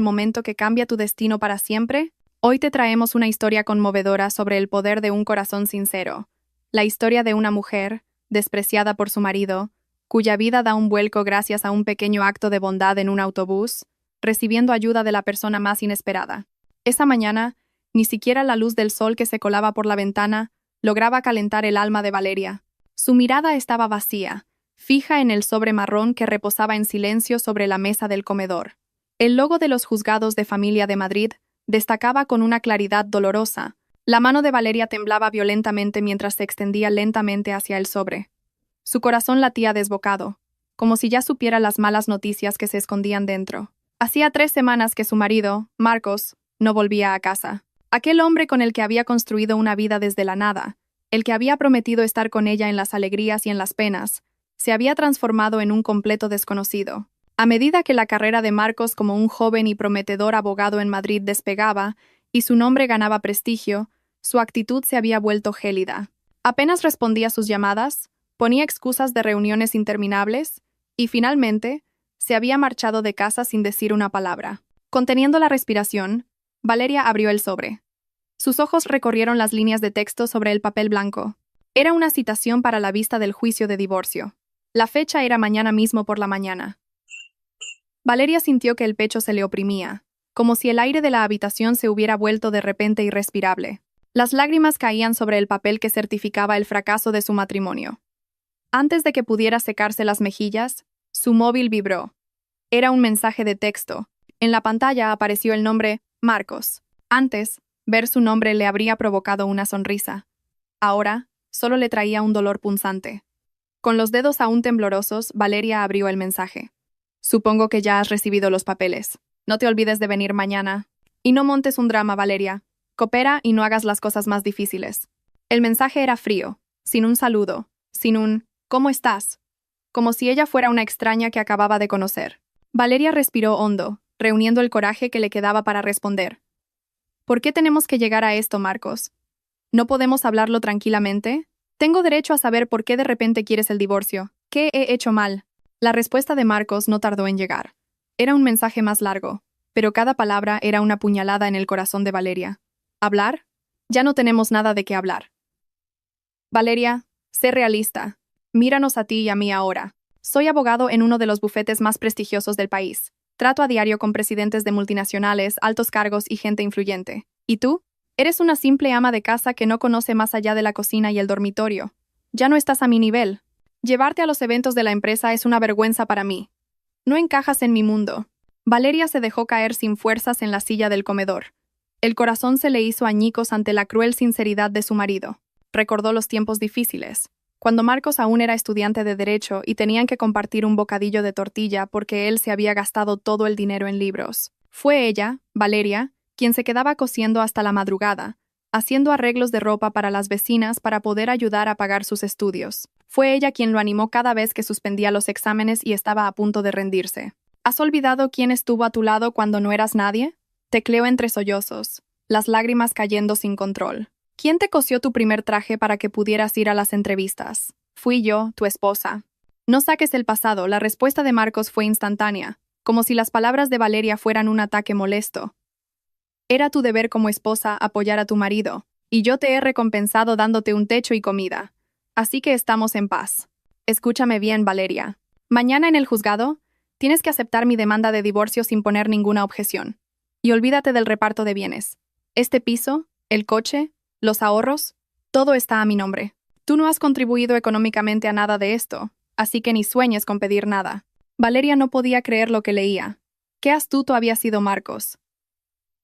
el momento que cambia tu destino para siempre? Hoy te traemos una historia conmovedora sobre el poder de un corazón sincero. La historia de una mujer, despreciada por su marido, cuya vida da un vuelco gracias a un pequeño acto de bondad en un autobús, recibiendo ayuda de la persona más inesperada. Esa mañana, ni siquiera la luz del sol que se colaba por la ventana lograba calentar el alma de Valeria. Su mirada estaba vacía, fija en el sobre marrón que reposaba en silencio sobre la mesa del comedor. El logo de los Juzgados de Familia de Madrid destacaba con una claridad dolorosa. La mano de Valeria temblaba violentamente mientras se extendía lentamente hacia el sobre. Su corazón latía desbocado, como si ya supiera las malas noticias que se escondían dentro. Hacía 3 semanas que su marido, Marcos, no volvía a casa. Aquel hombre con el que había construido una vida desde la nada, el que había prometido estar con ella en las alegrías y en las penas, se había transformado en un completo desconocido. A medida que la carrera de Marcos como un joven y prometedor abogado en Madrid despegaba y su nombre ganaba prestigio, su actitud se había vuelto gélida. Apenas respondía a sus llamadas, ponía excusas de reuniones interminables y, finalmente, se había marchado de casa sin decir una palabra. Conteniendo la respiración, Valeria abrió el sobre. Sus ojos recorrieron las líneas de texto sobre el papel blanco. Era una citación para la vista del juicio de divorcio. La fecha era mañana mismo por la mañana. Valeria sintió que el pecho se le oprimía, como si el aire de la habitación se hubiera vuelto de repente irrespirable. Las lágrimas caían sobre el papel que certificaba el fracaso de su matrimonio. Antes de que pudiera secarse las mejillas, su móvil vibró. Era un mensaje de texto. En la pantalla apareció el nombre Marcos. Antes, ver su nombre le habría provocado una sonrisa. Ahora, solo le traía un dolor punzante. Con los dedos aún temblorosos, Valeria abrió el mensaje. Supongo que ya has recibido los papeles. No te olvides de venir mañana. Y no montes un drama, Valeria. Coopera y no hagas las cosas más difíciles. El mensaje era frío, sin un saludo, sin un ¿cómo estás?, como si ella fuera una extraña que acababa de conocer. Valeria respiró hondo, reuniendo el coraje que le quedaba para responder. ¿Por qué tenemos que llegar a esto, Marcos? ¿No podemos hablarlo tranquilamente? Tengo derecho a saber por qué de repente quieres el divorcio. ¿Qué he hecho mal? La respuesta de Marcos no tardó en llegar. Era un mensaje más largo, pero cada palabra era una puñalada en el corazón de Valeria. ¿Hablar? Ya no tenemos nada de qué hablar. Valeria, sé realista. Míranos a ti y a mí ahora. Soy abogado en uno de los bufetes más prestigiosos del país. Trato a diario con presidentes de multinacionales, altos cargos y gente influyente. ¿Y tú? Eres una simple ama de casa que no conoce más allá de la cocina y el dormitorio. Ya no estás a mi nivel. Llevarte a los eventos de la empresa es una vergüenza para mí. No encajas en mi mundo. Valeria se dejó caer sin fuerzas en la silla del comedor. El corazón se le hizo añicos ante la cruel sinceridad de su marido. Recordó los tiempos difíciles, cuando Marcos aún era estudiante de Derecho y tenían que compartir un bocadillo de tortilla porque él se había gastado todo el dinero en libros. Fue ella, Valeria, quien se quedaba cosiendo hasta la madrugada, haciendo arreglos de ropa para las vecinas para poder ayudar a pagar sus estudios. Fue ella quien lo animó cada vez que suspendía los exámenes y estaba a punto de rendirse. ¿Has olvidado quién estuvo a tu lado cuando no eras nadie? Tecleó entre sollozos, las lágrimas cayendo sin control. ¿Quién te cosió tu primer traje para que pudieras ir a las entrevistas? Fui yo, tu esposa. No saques el pasado, la respuesta de Marcos fue instantánea, como si las palabras de Valeria fueran un ataque molesto. Era tu deber como esposa apoyar a tu marido, y yo te he recompensado dándote un techo y comida. Así que estamos en paz. Escúchame bien, Valeria. Mañana en el juzgado, tienes que aceptar mi demanda de divorcio sin poner ninguna objeción. Y olvídate del reparto de bienes. Este piso, el coche, los ahorros, todo está a mi nombre. Tú no has contribuido económicamente a nada de esto, así que ni sueñes con pedir nada. Valeria no podía creer lo que leía. Qué astuto había sido Marcos.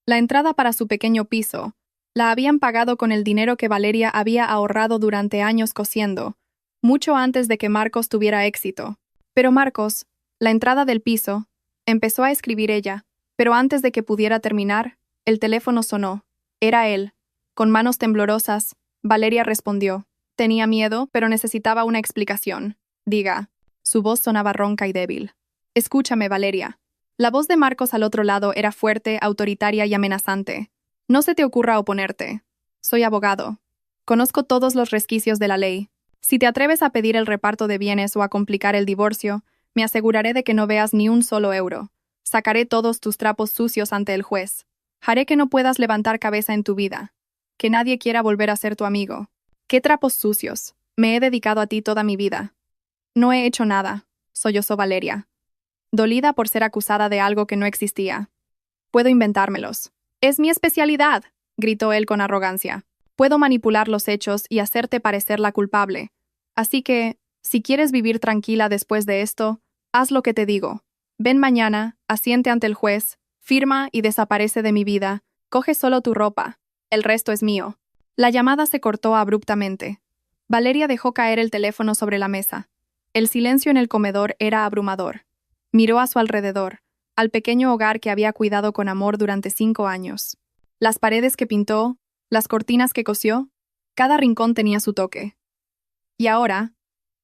La entrada para su pequeño piso la habían pagado con el dinero que Valeria había ahorrado durante años cosiendo, mucho antes de que Marcos tuviera éxito. Pero Marcos, la entrada del piso, empezó a escribir ella, pero antes de que pudiera terminar, el teléfono sonó. Era él. Con manos temblorosas, Valeria respondió. Tenía miedo, pero necesitaba una explicación. Diga. Su voz sonaba ronca y débil. Escúchame, Valeria. La voz de Marcos al otro lado era fuerte, autoritaria y amenazante. No se te ocurra oponerte. Soy abogado. Conozco todos los resquicios de la ley. Si te atreves a pedir el reparto de bienes o a complicar el divorcio, me aseguraré de que no veas ni un solo euro. Sacaré todos tus trapos sucios ante el juez. Haré que no puedas levantar cabeza en tu vida. Que nadie quiera volver a ser tu amigo. ¿Qué trapos sucios? Me he dedicado a ti toda mi vida. No he hecho nada, sollozó Valeria, dolida por ser acusada de algo que no existía. Puedo inventármelos. Es mi especialidad, gritó él con arrogancia. Puedo manipular los hechos y hacerte parecer la culpable. Así que, si quieres vivir tranquila después de esto, haz lo que te digo. Ven mañana, asiente ante el juez, firma y desaparece de mi vida. Coge solo tu ropa. El resto es mío. La llamada se cortó abruptamente. Valeria dejó caer el teléfono sobre la mesa. El silencio en el comedor era abrumador. Miró a su alrededor, al pequeño hogar que había cuidado con amor durante 5 años. Las paredes que pintó, las cortinas que cosió, cada rincón tenía su toque. Y ahora,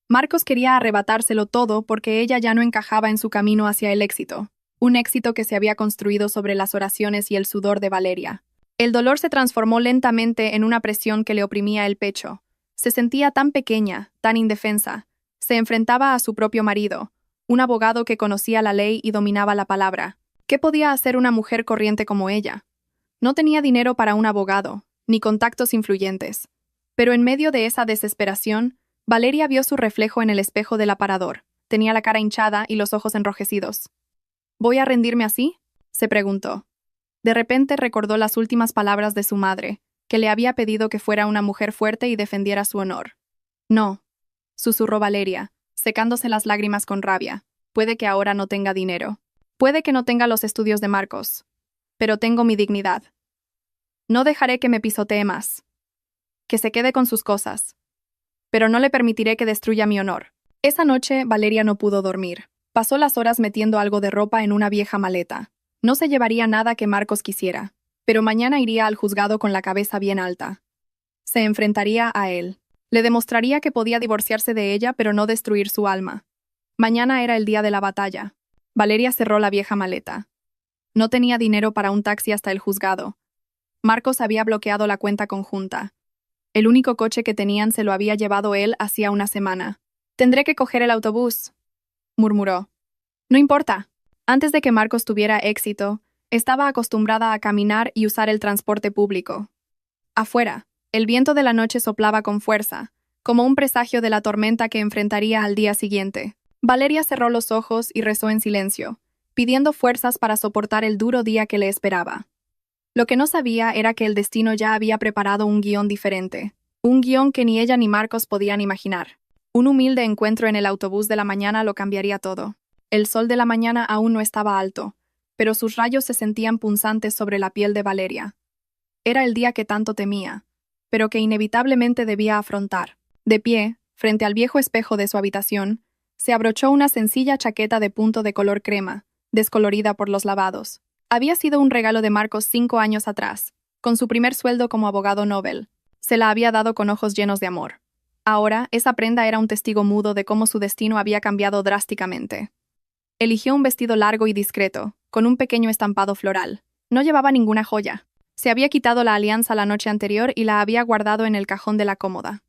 Marcos quería arrebatárselo todo porque ella ya no encajaba en su camino hacia el éxito, un éxito que se había construido sobre las oraciones y el sudor de Valeria. El dolor se transformó lentamente en una presión que le oprimía el pecho. Se sentía tan pequeña, tan indefensa. Se enfrentaba a su propio marido, un abogado que conocía la ley y dominaba la palabra. ¿Qué podía hacer una mujer corriente como ella? No tenía dinero para un abogado, ni contactos influyentes. Pero en medio de esa desesperación, Valeria vio su reflejo en el espejo del aparador. Tenía la cara hinchada y los ojos enrojecidos. ¿Voy a rendirme así?, se preguntó. De repente recordó las últimas palabras de su madre, que le había pedido que fuera una mujer fuerte y defendiera su honor. No, susurró Valeria, secándose las lágrimas con rabia. Puede que ahora no tenga dinero. Puede que no tenga los estudios de Marcos. Pero tengo mi dignidad. No dejaré que me pisotee más. Que se quede con sus cosas. Pero no le permitiré que destruya mi honor. Esa noche, Valeria no pudo dormir. Pasó las horas metiendo algo de ropa en una vieja maleta. No se llevaría nada que Marcos quisiera. Pero mañana iría al juzgado con la cabeza bien alta. Se enfrentaría a él. Le demostraría que podía divorciarse de ella pero no destruir su alma. Mañana era el día de la batalla. Valeria cerró la vieja maleta. No tenía dinero para un taxi hasta el juzgado. Marcos había bloqueado la cuenta conjunta. El único coche que tenían se lo había llevado él hacía una semana. «Tendré que coger el autobús», murmuró. No importa. Antes de que Marcos tuviera éxito, estaba acostumbrada a caminar y usar el transporte público. Afuera, el viento de la noche soplaba con fuerza, como un presagio de la tormenta que enfrentaría al día siguiente. Valeria cerró los ojos y rezó en silencio, pidiendo fuerzas para soportar el duro día que le esperaba. Lo que no sabía era que el destino ya había preparado un guión diferente, un guión que ni ella ni Marcos podían imaginar. Un humilde encuentro en el autobús de la mañana lo cambiaría todo. El sol de la mañana aún no estaba alto, pero sus rayos se sentían punzantes sobre la piel de Valeria. Era el día que tanto temía, pero que inevitablemente debía afrontar. De pie, frente al viejo espejo de su habitación, se abrochó una sencilla chaqueta de punto de color crema, descolorida por los lavados. Había sido un regalo de Marcos 5 años atrás, con su primer sueldo como abogado Nobel. Se la había dado con ojos llenos de amor. Ahora, esa prenda era un testigo mudo de cómo su destino había cambiado drásticamente. Eligió un vestido largo y discreto, con un pequeño estampado floral. No llevaba ninguna joya. Se había quitado la alianza la noche anterior y la había guardado en el cajón de la cómoda.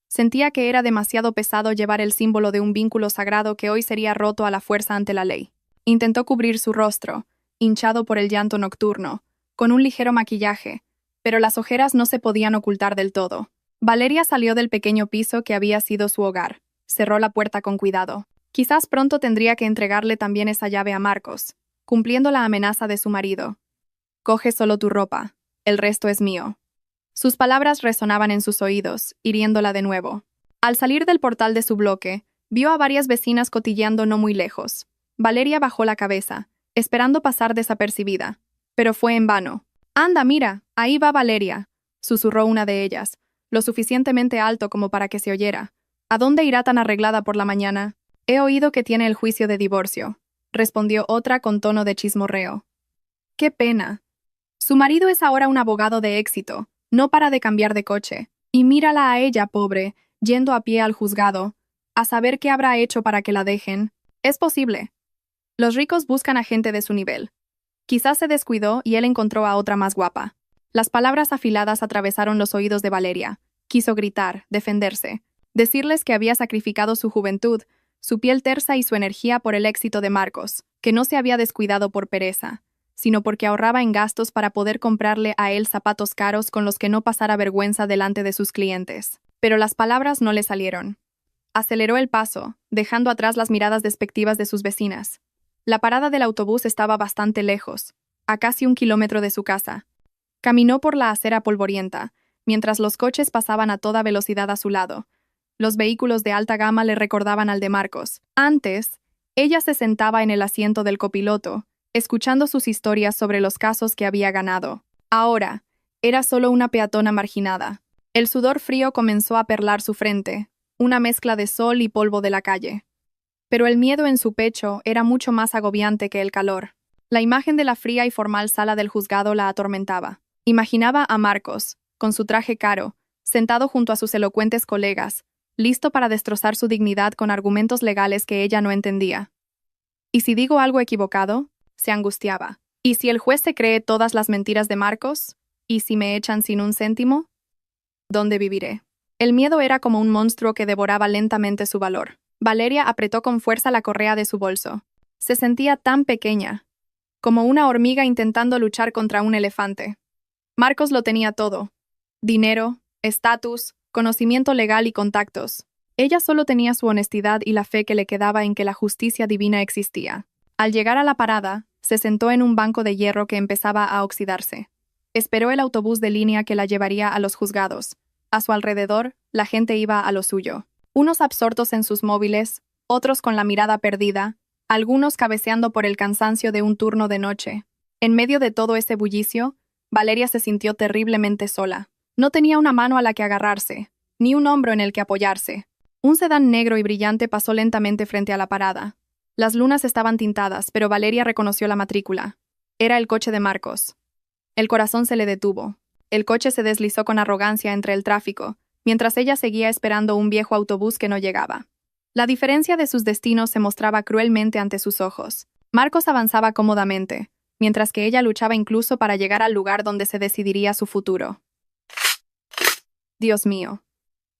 Sentía que era demasiado pesado llevar el símbolo de un vínculo sagrado que hoy sería roto a la fuerza ante la ley. Intentó cubrir su rostro, hinchado por el llanto nocturno, con un ligero maquillaje, pero las ojeras no se podían ocultar del todo. Valeria salió del pequeño piso que había sido su hogar. Cerró la puerta con cuidado. Quizás pronto tendría que entregarle también esa llave a Marcos, cumpliendo la amenaza de su marido. Coge solo tu ropa, el resto es mío. Sus palabras resonaban en sus oídos, hiriéndola de nuevo. Al salir del portal de su bloque, vio a varias vecinas cotilleando no muy lejos. Valeria bajó la cabeza, esperando pasar desapercibida, pero fue en vano. «Anda, mira, ahí va Valeria», susurró una de ellas, lo suficientemente alto como para que se oyera. «¿A dónde irá tan arreglada por la mañana?» «He oído que tiene el juicio de divorcio», respondió otra con tono de chismorreo. «Qué pena. Su marido es ahora un abogado de éxito, no para de cambiar de coche. Y mírala a ella, pobre, yendo a pie al juzgado, a saber qué habrá hecho para que la dejen. Es posible. Los ricos buscan a gente de su nivel. Quizás se descuidó y él encontró a otra más guapa». Las palabras afiladas atravesaron los oídos de Valeria. Quiso gritar, defenderse, decirles que había sacrificado su juventud, su piel tersa y su energía por el éxito de Marcos, que no se había descuidado por pereza, sino porque ahorraba en gastos para poder comprarle a él zapatos caros con los que no pasara vergüenza delante de sus clientes. Pero las palabras no le salieron. Aceleró el paso, dejando atrás las miradas despectivas de sus vecinas. La parada del autobús estaba bastante lejos, a casi 1 kilómetro de su casa. Caminó por la acera polvorienta, mientras los coches pasaban a toda velocidad a su lado. Los vehículos de alta gama le recordaban al de Marcos. Antes, ella se sentaba en el asiento del copiloto, escuchando sus historias sobre los casos que había ganado. Ahora, era solo una peatona marginada. El sudor frío comenzó a perlar su frente, una mezcla de sol y polvo de la calle. Pero el miedo en su pecho era mucho más agobiante que el calor. La imagen de la fría y formal sala del juzgado la atormentaba. Imaginaba a Marcos, con su traje caro, sentado junto a sus elocuentes colegas, listo para destrozar su dignidad con argumentos legales que ella no entendía. ¿Y si digo algo equivocado? Se angustiaba. ¿Y si el juez se cree todas las mentiras de Marcos? ¿Y si me echan sin un céntimo? ¿Dónde viviré? El miedo era como un monstruo que devoraba lentamente su valor. Valeria apretó con fuerza la correa de su bolso. Se sentía tan pequeña, como una hormiga intentando luchar contra un elefante. Marcos lo tenía todo: dinero, estatus, conocimiento legal y contactos. Ella solo tenía su honestidad y la fe que le quedaba en que la justicia divina existía. Al llegar a la parada, se sentó en un banco de hierro que empezaba a oxidarse. Esperó el autobús de línea que la llevaría a los juzgados. A su alrededor, la gente iba a lo suyo. Unos absortos en sus móviles, otros con la mirada perdida, algunos cabeceando por el cansancio de un turno de noche. En medio de todo ese bullicio, Valeria se sintió terriblemente sola. No tenía una mano a la que agarrarse, ni un hombro en el que apoyarse. Un sedán negro y brillante pasó lentamente frente a la parada. Las lunas estaban tintadas, pero Valeria reconoció la matrícula. Era el coche de Marcos. El corazón se le detuvo. El coche se deslizó con arrogancia entre el tráfico, mientras ella seguía esperando un viejo autobús que no llegaba. La diferencia de sus destinos se mostraba cruelmente ante sus ojos. Marcos avanzaba cómodamente, mientras que ella luchaba incluso para llegar al lugar donde se decidiría su futuro. Dios mío,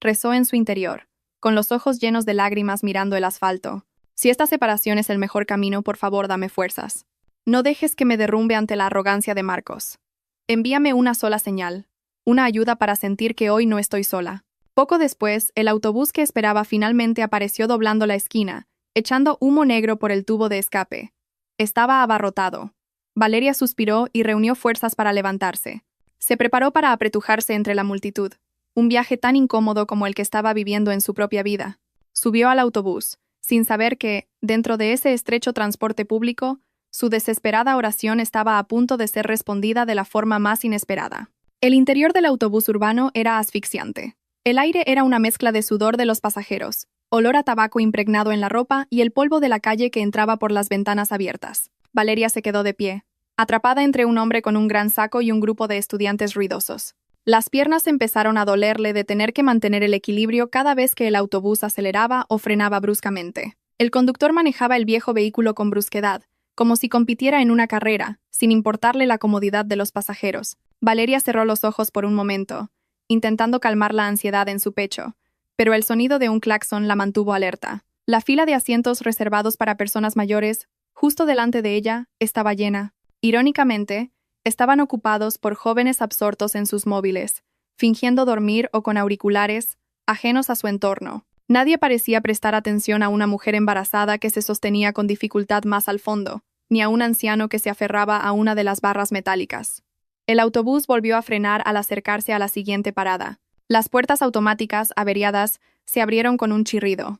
rezó en su interior, con los ojos llenos de lágrimas mirando el asfalto. Si esta separación es el mejor camino, por favor, dame fuerzas. No dejes que me derrumbe ante la arrogancia de Marcos. Envíame una sola señal, una ayuda para sentir que hoy no estoy sola. Poco después, el autobús que esperaba finalmente apareció doblando la esquina, echando humo negro por el tubo de escape. Estaba abarrotado. Valeria suspiró y reunió fuerzas para levantarse. Se preparó para apretujarse entre la multitud, un viaje tan incómodo como el que estaba viviendo en su propia vida. Subió al autobús, sin saber que, dentro de ese estrecho transporte público, su desesperada oración estaba a punto de ser respondida de la forma más inesperada. El interior del autobús urbano era asfixiante. El aire era una mezcla de sudor de los pasajeros, olor a tabaco impregnado en la ropa y el polvo de la calle que entraba por las ventanas abiertas. Valeria se quedó de pie, atrapada entre un hombre con un gran saco y un grupo de estudiantes ruidosos. Las piernas empezaron a dolerle de tener que mantener el equilibrio cada vez que el autobús aceleraba o frenaba bruscamente. El conductor manejaba el viejo vehículo con brusquedad, como si compitiera en una carrera, sin importarle la comodidad de los pasajeros. Valeria cerró los ojos por un momento, intentando calmar la ansiedad en su pecho, pero el sonido de un claxon la mantuvo alerta. La fila de asientos reservados para personas mayores, justo delante de ella, estaba llena. Irónicamente, estaban ocupados por jóvenes absortos en sus móviles, fingiendo dormir o con auriculares, ajenos a su entorno. Nadie parecía prestar atención a una mujer embarazada que se sostenía con dificultad más al fondo, ni a un anciano que se aferraba a una de las barras metálicas. El autobús volvió a frenar al acercarse a la siguiente parada. Las puertas automáticas, averiadas, se abrieron con un chirrido.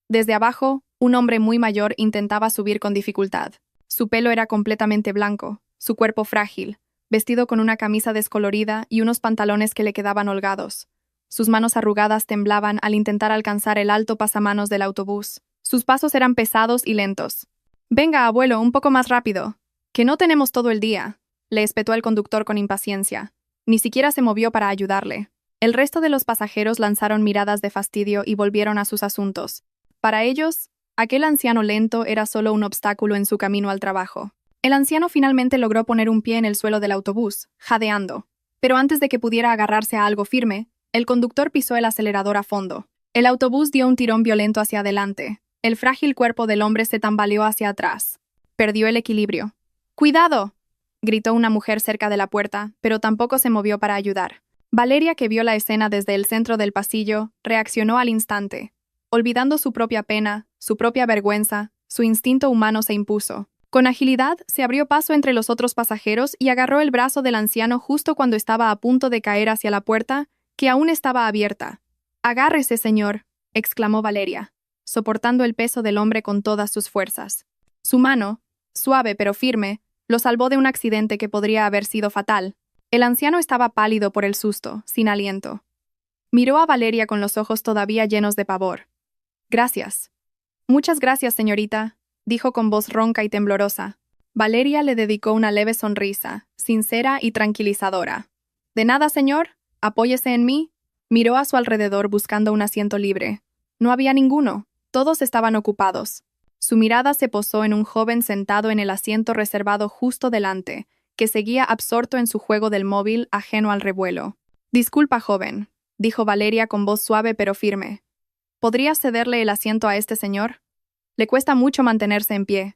Desde abajo, un hombre muy mayor intentaba subir con dificultad. Su pelo era completamente blanco, su cuerpo frágil, vestido con una camisa descolorida y unos pantalones que le quedaban holgados. Sus manos arrugadas temblaban al intentar alcanzar el alto pasamanos del autobús. Sus pasos eran pesados y lentos. «Venga, abuelo, un poco más rápido. Que no tenemos todo el día», le espetó el conductor con impaciencia. Ni siquiera se movió para ayudarle. El resto de los pasajeros lanzaron miradas de fastidio y volvieron a sus asuntos. Para ellos, aquel anciano lento era solo un obstáculo en su camino al trabajo. El anciano finalmente logró poner un pie en el suelo del autobús, jadeando. Pero antes de que pudiera agarrarse a algo firme, el conductor pisó el acelerador a fondo. El autobús dio un tirón violento hacia adelante. El frágil cuerpo del hombre se tambaleó hacia atrás. Perdió el equilibrio. ¡Cuidado!, gritó una mujer cerca de la puerta, pero tampoco se movió para ayudar. Valeria, que vio la escena desde el centro del pasillo, reaccionó al instante. Olvidando su propia pena, su propia vergüenza, su instinto humano se impuso. Con agilidad, se abrió paso entre los otros pasajeros y agarró el brazo del anciano justo cuando estaba a punto de caer hacia la puerta, que aún estaba abierta. «Agárrese, señor», exclamó Valeria, soportando el peso del hombre con todas sus fuerzas. Su mano, suave pero firme, lo salvó de un accidente que podría haber sido fatal. El anciano estaba pálido por el susto, sin aliento. Miró a Valeria con los ojos todavía llenos de pavor. «Gracias». «Muchas gracias, señorita», dijo con voz ronca y temblorosa. Valeria le dedicó una leve sonrisa, sincera y tranquilizadora. «De nada, señor. Apóyese en mí». Miró a su alrededor buscando un asiento libre. No había ninguno. Todos estaban ocupados. Su mirada se posó en un joven sentado en el asiento reservado justo delante, que seguía absorto en su juego del móvil, ajeno al revuelo. «Disculpa, joven», dijo Valeria con voz suave pero firme. «¿Podría cederle el asiento a este señor? Le cuesta mucho mantenerse en pie».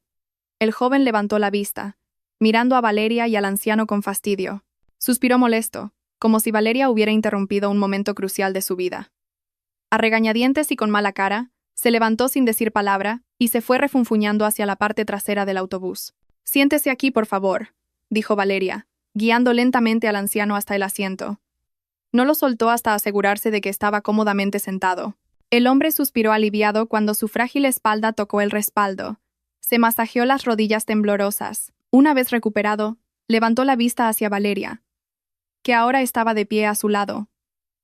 El joven levantó la vista, mirando a Valeria y al anciano con fastidio. Suspiró molesto, como si Valeria hubiera interrumpido un momento crucial de su vida. A regañadientes y con mala cara, se levantó sin decir palabra y se fue refunfuñando hacia la parte trasera del autobús. «Siéntese aquí, por favor», dijo Valeria, guiando lentamente al anciano hasta el asiento. No lo soltó hasta asegurarse de que estaba cómodamente sentado. El hombre suspiró aliviado cuando su frágil espalda tocó el respaldo. Se masajeó las rodillas temblorosas. Una vez recuperado, levantó la vista hacia Valeria, que ahora estaba de pie a su lado,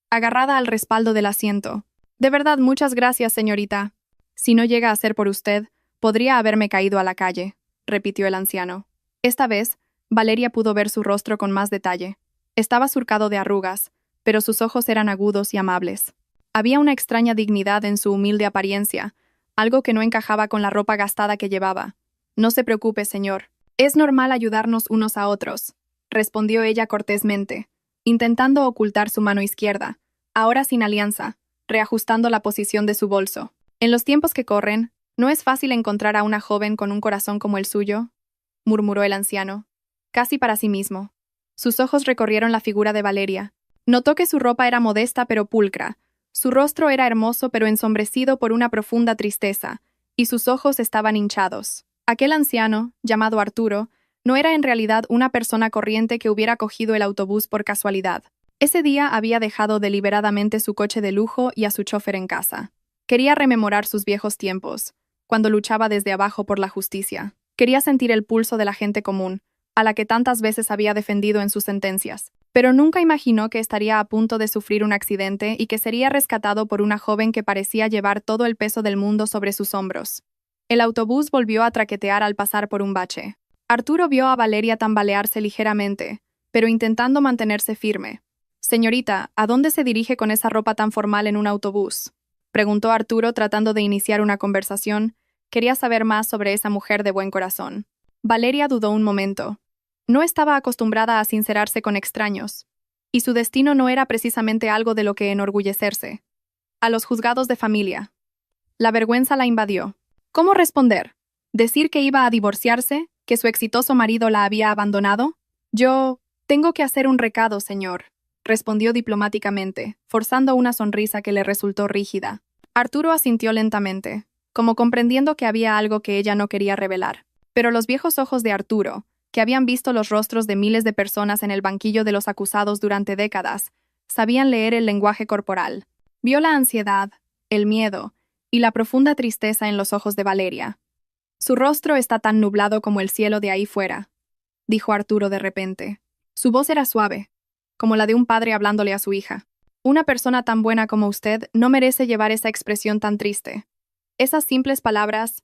agarrada al respaldo del asiento. «De verdad, muchas gracias, señorita. Si no llega a ser por usted, podría haberme caído a la calle», repitió el anciano. Esta vez, Valeria pudo ver su rostro con más detalle. Estaba surcado de arrugas, pero sus ojos eran agudos y amables. Había una extraña dignidad en su humilde apariencia, algo que no encajaba con la ropa gastada que llevaba. «No se preocupe, señor. Es normal ayudarnos unos a otros», respondió ella cortésmente, intentando ocultar su mano izquierda, ahora sin alianza, reajustando la posición de su bolso. «En los tiempos que corren, ¿no es fácil encontrar a una joven con un corazón como el suyo?», murmuró el anciano, casi para sí mismo. Sus ojos recorrieron la figura de Valeria. Notó que su ropa era modesta pero pulcra, su rostro era hermoso pero ensombrecido por una profunda tristeza, y sus ojos estaban hinchados. Aquel anciano, llamado Arturo, no era en realidad una persona corriente que hubiera cogido el autobús por casualidad. Ese día había dejado deliberadamente su coche de lujo y a su chofer en casa. Quería rememorar sus viejos tiempos, cuando luchaba desde abajo por la justicia. Quería sentir el pulso de la gente común, a la que tantas veces había defendido en sus sentencias. Pero nunca imaginó que estaría a punto de sufrir un accidente y que sería rescatado por una joven que parecía llevar todo el peso del mundo sobre sus hombros. El autobús volvió a traquetear al pasar por un bache. Arturo vio a Valeria tambalearse ligeramente, pero intentando mantenerse firme. «Señorita, ¿a dónde se dirige con esa ropa tan formal en un autobús?», preguntó Arturo tratando de iniciar una conversación. Quería saber más sobre esa mujer de buen corazón. Valeria dudó un momento. No estaba acostumbrada a sincerarse con extraños, y su destino no era precisamente algo de lo que enorgullecerse. A los juzgados de familia. La vergüenza la invadió. ¿Cómo responder? ¿Decir que iba a divorciarse? ¿Que su exitoso marido la había abandonado? «Yo tengo que hacer un recado, señor», respondió diplomáticamente, forzando una sonrisa que le resultó rígida. Arturo asintió lentamente, como comprendiendo que había algo que ella no quería revelar. Pero los viejos ojos de Arturo, que habían visto los rostros de miles de personas en el banquillo de los acusados durante décadas, sabían leer el lenguaje corporal. Vio la ansiedad, el miedo y la profunda tristeza en los ojos de Valeria. «Su rostro está tan nublado como el cielo de ahí fuera», dijo Arturo de repente. Su voz era suave, como la de un padre hablándole a su hija. «Una persona tan buena como usted no merece llevar esa expresión tan triste». Esas simples palabras,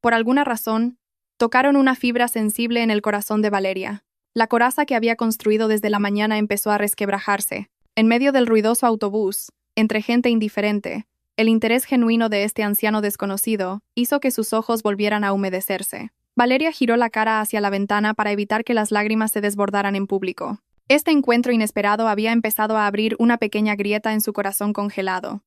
por alguna razón, tocaron una fibra sensible en el corazón de Valeria. La coraza que había construido desde la mañana empezó a resquebrajarse. En medio del ruidoso autobús, entre gente indiferente, el interés genuino de este anciano desconocido hizo que sus ojos volvieran a humedecerse. Valeria giró la cara hacia la ventana para evitar que las lágrimas se desbordaran en público. Este encuentro inesperado había empezado a abrir una pequeña grieta en su corazón congelado.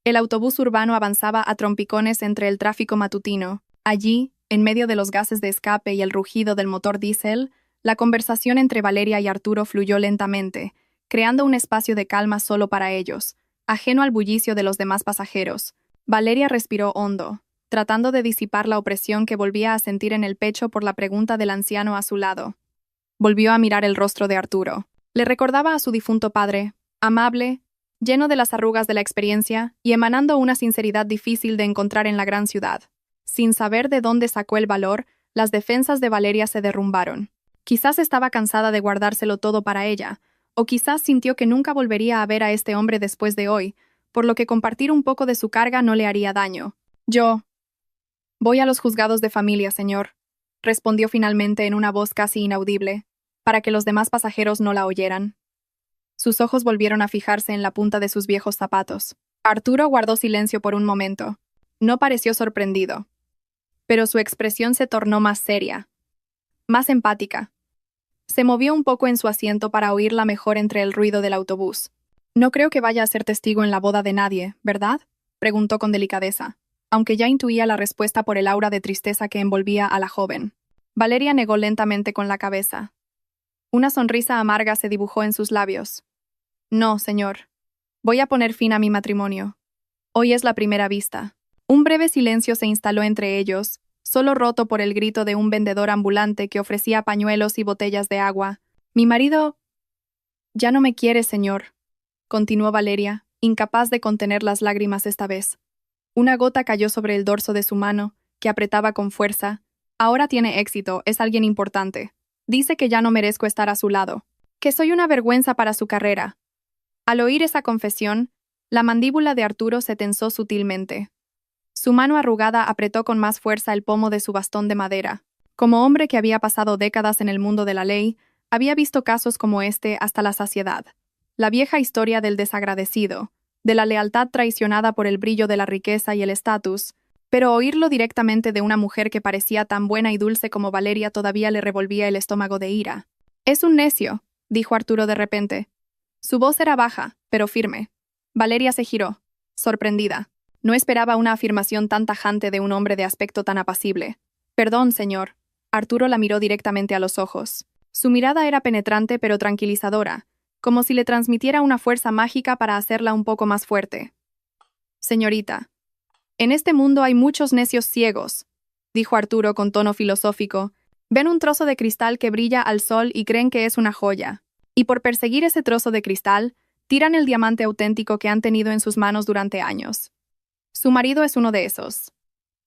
El autobús urbano avanzaba a trompicones entre el tráfico matutino. Allí, En medio de los gases de escape y el rugido del motor diésel, la conversación entre Valeria y Arturo fluyó lentamente, creando un espacio de calma solo para ellos, ajeno al bullicio de los demás pasajeros. Valeria respiró hondo, tratando de disipar la opresión que volvía a sentir en el pecho por la pregunta del anciano a su lado. Volvió a mirar el rostro de Arturo. Le recordaba a su difunto padre, amable, lleno de las arrugas de la experiencia y emanando una sinceridad difícil de encontrar en la gran ciudad. Sin saber de dónde sacó el valor, las defensas de Valeria se derrumbaron. Quizás estaba cansada de guardárselo todo para ella, o quizás sintió que nunca volvería a ver a este hombre después de hoy, por lo que compartir un poco de su carga no le haría daño. Yo voy a los juzgados de familia, señor, respondió finalmente en una voz casi inaudible, para que los demás pasajeros no la oyeran. Sus ojos volvieron a fijarse en la punta de sus viejos zapatos. Arturo guardó silencio por un momento. No pareció sorprendido, pero su expresión se tornó más seria, más empática. Se movió un poco en su asiento para oírla mejor entre el ruido del autobús. «No creo que vaya a ser testigo en la boda de nadie, ¿verdad?», preguntó con delicadeza, aunque ya intuía la respuesta por el aura de tristeza que envolvía a la joven. Valeria negó lentamente con la cabeza. Una sonrisa amarga se dibujó en sus labios. «No, señor. Voy a poner fin a mi matrimonio. Hoy es la primera vista». Un breve silencio se instaló entre ellos, solo roto por el grito de un vendedor ambulante que ofrecía pañuelos y botellas de agua. «Mi marido ya no me quiere, señor», continuó Valeria, incapaz de contener las lágrimas esta vez. Una gota cayó sobre el dorso de su mano, que apretaba con fuerza. «Ahora tiene éxito, es alguien importante. Dice que ya no merezco estar a su lado, que soy una vergüenza para su carrera». Al oír esa confesión, la mandíbula de Arturo se tensó sutilmente. Su mano arrugada apretó con más fuerza el pomo de su bastón de madera. Como hombre que había pasado décadas en el mundo de la ley, había visto casos como este hasta la saciedad. La vieja historia del desagradecido, de la lealtad traicionada por el brillo de la riqueza y el estatus, pero oírlo directamente de una mujer que parecía tan buena y dulce como Valeria todavía le revolvía el estómago de ira. «Es un necio», dijo Arturo de repente. Su voz era baja, pero firme. Valeria se giró, sorprendida. No esperaba una afirmación tan tajante de un hombre de aspecto tan apacible. «Perdón, señor». Arturo la miró directamente a los ojos. Su mirada era penetrante pero tranquilizadora, como si le transmitiera una fuerza mágica para hacerla un poco más fuerte. «Señorita, en este mundo hay muchos necios ciegos», dijo Arturo con tono filosófico. «Ven un trozo de cristal que brilla al sol y creen que es una joya. Y por perseguir ese trozo de cristal, tiran el diamante auténtico que han tenido en sus manos durante años. Su marido es uno de esos.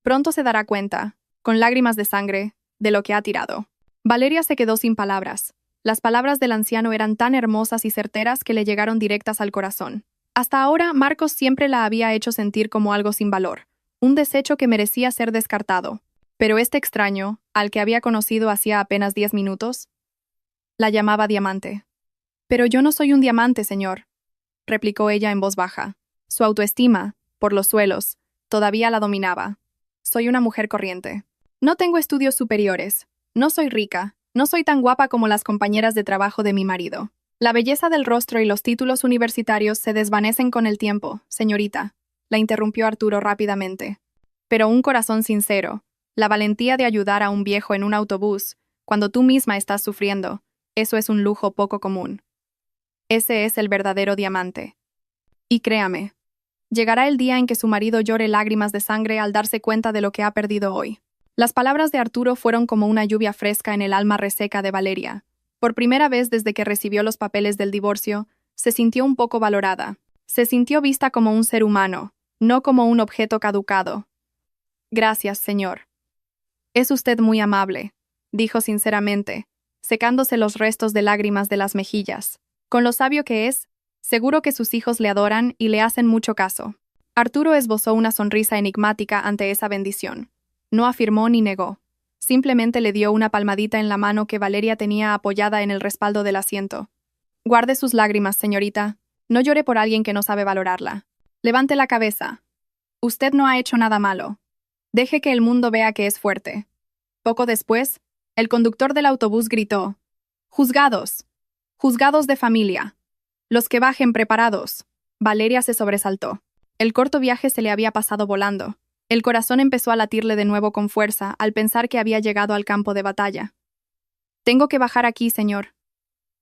Pronto se dará cuenta, con lágrimas de sangre, de lo que ha tirado». Valeria se quedó sin palabras. Las palabras del anciano eran tan hermosas y certeras que le llegaron directas al corazón. Hasta ahora, Marcos siempre la había hecho sentir como algo sin valor, un desecho que merecía ser descartado. Pero este extraño, al que había conocido hacía apenas 10 minutos, la llamaba diamante. «Pero yo no soy un diamante, señor», replicó ella en voz baja. Su autoestima, por los suelos, todavía la dominaba. «Soy una mujer corriente. No tengo estudios superiores. No soy rica. No soy tan guapa como las compañeras de trabajo de mi marido. La belleza del rostro y los títulos universitarios se desvanecen con el tiempo, señorita», la interrumpió Arturo rápidamente. «Pero un corazón sincero, la valentía de ayudar a un viejo en un autobús, cuando tú misma estás sufriendo, eso es un lujo poco común. Ese es el verdadero diamante. Y créame, llegará el día en que su marido llore lágrimas de sangre al darse cuenta de lo que ha perdido hoy». Las palabras de Arturo fueron como una lluvia fresca en el alma reseca de Valeria. Por primera vez desde que recibió los papeles del divorcio, se sintió un poco valorada. Se sintió vista como un ser humano, no como un objeto caducado. «Gracias, señor. Es usted muy amable», dijo sinceramente, secándose los restos de lágrimas de las mejillas. «Con lo sabio que es, seguro que sus hijos le adoran y le hacen mucho caso». Arturo esbozó una sonrisa enigmática ante esa bendición. No afirmó ni negó. Simplemente le dio una palmadita en la mano que Valeria tenía apoyada en el respaldo del asiento. «Guarde sus lágrimas, señorita. No llore por alguien que no sabe valorarla. Levante la cabeza. Usted no ha hecho nada malo. Deje que el mundo vea que es fuerte». Poco después, el conductor del autobús gritó: «¡Juzgados! ¡Juzgados de familia! ¡Los que bajen preparados!». Valeria se sobresaltó. El corto viaje se le había pasado volando. El corazón empezó a latirle de nuevo con fuerza al pensar que había llegado al campo de batalla. «Tengo que bajar aquí, señor»,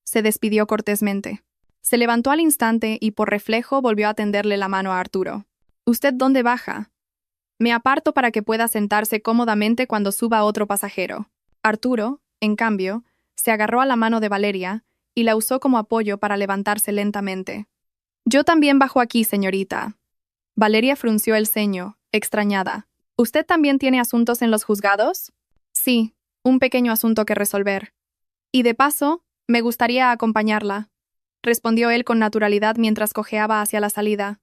se despidió cortésmente. Se levantó al instante y por reflejo volvió a tenderle la mano a Arturo. «¿Usted dónde baja?» «Me aparto para que pueda sentarse cómodamente cuando suba otro pasajero». Arturo, en cambio, se agarró a la mano de Valeria y la usó como apoyo para levantarse lentamente. «Yo también bajo aquí, señorita». Valeria frunció el ceño, extrañada. «¿Usted también tiene asuntos en los juzgados?» «Sí, un pequeño asunto que resolver. Y de paso, me gustaría acompañarla», respondió él con naturalidad mientras cojeaba hacia la salida.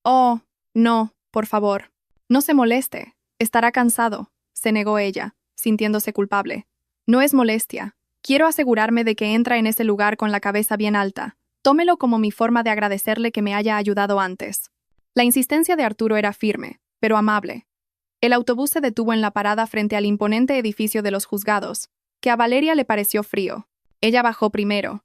«Oh, no, por favor. No se moleste. Estará cansado», se negó ella, sintiéndose culpable. «No es molestia. Quiero asegurarme de que entra en ese lugar con la cabeza bien alta. Tómelo como mi forma de agradecerle que me haya ayudado antes». La insistencia de Arturo era firme, pero amable. El autobús se detuvo en la parada frente al imponente edificio de los juzgados, que a Valeria le pareció frío. Ella bajó primero,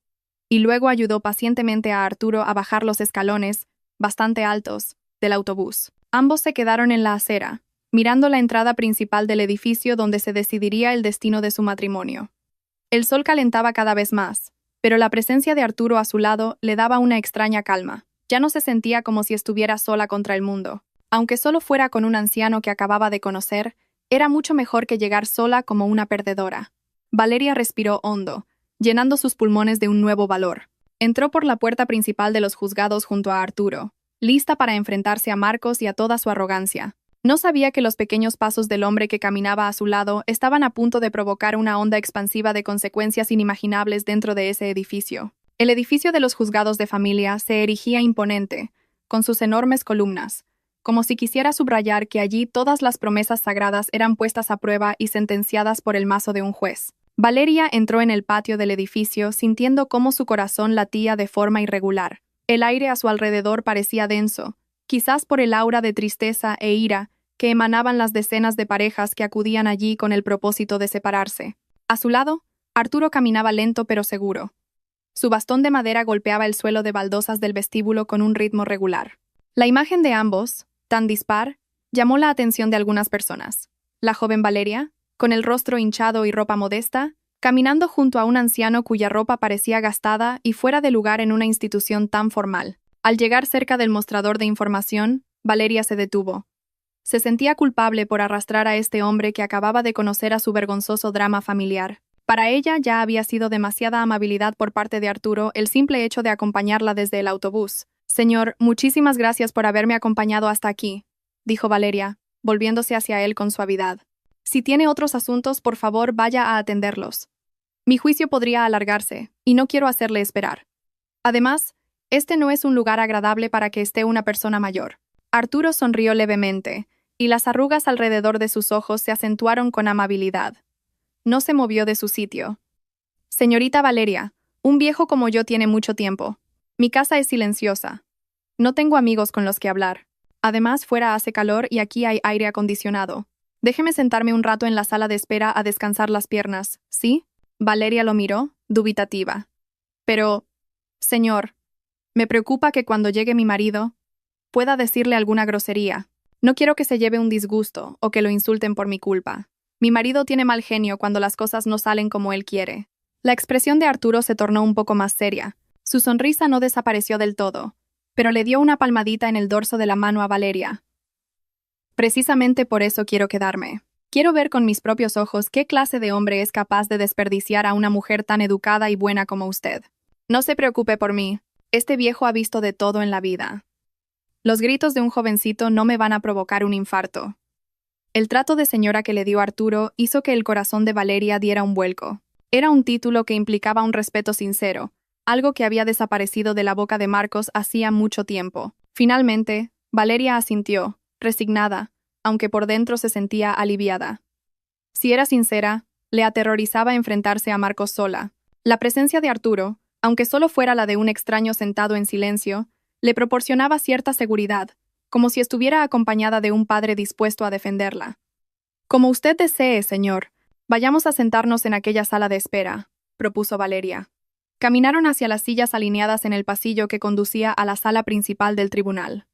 y luego ayudó pacientemente a Arturo a bajar los escalones, bastante altos, del autobús. Ambos se quedaron en la acera, mirando la entrada principal del edificio donde se decidiría el destino de su matrimonio. El sol calentaba cada vez más, pero la presencia de Arturo a su lado le daba una extraña calma. Ya no se sentía como si estuviera sola contra el mundo. Aunque solo fuera con un anciano que acababa de conocer, era mucho mejor que llegar sola como una perdedora. Valeria respiró hondo, llenando sus pulmones de un nuevo valor. Entró por la puerta principal de los juzgados junto a Arturo, lista para enfrentarse a Marcos y a toda su arrogancia. No sabía que los pequeños pasos del hombre que caminaba a su lado estaban a punto de provocar una onda expansiva de consecuencias inimaginables dentro de ese edificio. El edificio de los juzgados de familia se erigía imponente, con sus enormes columnas, como si quisiera subrayar que allí todas las promesas sagradas eran puestas a prueba y sentenciadas por el mazo de un juez. Valeria entró en el patio del edificio sintiendo cómo su corazón latía de forma irregular. El aire a su alrededor parecía denso, quizás por el aura de tristeza e ira que emanaban las decenas de parejas que acudían allí con el propósito de separarse. A su lado, Arturo caminaba lento pero seguro. Su bastón de madera golpeaba el suelo de baldosas del vestíbulo con un ritmo regular. La imagen de ambos, tan dispar, llamó la atención de algunas personas. La joven Valeria, con el rostro hinchado y ropa modesta, caminando junto a un anciano cuya ropa parecía gastada y fuera de lugar en una institución tan formal. Al llegar cerca del mostrador de información, Valeria se detuvo. Se sentía culpable por arrastrar a este hombre que acababa de conocer a su vergonzoso drama familiar. Para ella ya había sido demasiada amabilidad por parte de Arturo el simple hecho de acompañarla desde el autobús. «Señor, muchísimas gracias por haberme acompañado hasta aquí», dijo Valeria, volviéndose hacia él con suavidad. «Si tiene otros asuntos, por favor, vaya a atenderlos. Mi juicio podría alargarse, y no quiero hacerle esperar. Además, este no es un lugar agradable para que esté una persona mayor». Arturo sonrió levemente, y las arrugas alrededor de sus ojos se acentuaron con amabilidad. No se movió de su sitio. «Señorita Valeria, un viejo como yo tiene mucho tiempo. Mi casa es silenciosa. No tengo amigos con los que hablar. Además, fuera hace calor y aquí hay aire acondicionado. Déjeme sentarme un rato en la sala de espera a descansar las piernas, ¿sí?» Valeria lo miró, dubitativa. «Pero, señor, me preocupa que cuando llegue mi marido, pueda decirle alguna grosería. No quiero que se lleve un disgusto o que lo insulten por mi culpa. Mi marido tiene mal genio cuando las cosas no salen como él quiere». La expresión de Arturo se tornó un poco más seria. Su sonrisa no desapareció del todo, pero le dio una palmadita en el dorso de la mano a Valeria. «Precisamente por eso quiero quedarme. Quiero ver con mis propios ojos qué clase de hombre es capaz de desperdiciar a una mujer tan educada y buena como usted. No se preocupe por mí. Este viejo ha visto de todo en la vida. Los gritos de un jovencito no me van a provocar un infarto». El trato de señora que le dio Arturo hizo que el corazón de Valeria diera un vuelco. Era un título que implicaba un respeto sincero, algo que había desaparecido de la boca de Marcos hacía mucho tiempo. Finalmente, Valeria asintió, resignada, aunque por dentro se sentía aliviada. Si era sincera, le aterrorizaba enfrentarse a Marcos sola. La presencia de Arturo, aunque solo fuera la de un extraño sentado en silencio, le proporcionaba cierta seguridad, como si estuviera acompañada de un padre dispuesto a defenderla. «Como usted desee, señor. Vayamos a sentarnos en aquella sala de espera», propuso Valeria. Caminaron hacia las sillas alineadas en el pasillo que conducía a la sala principal del tribunal.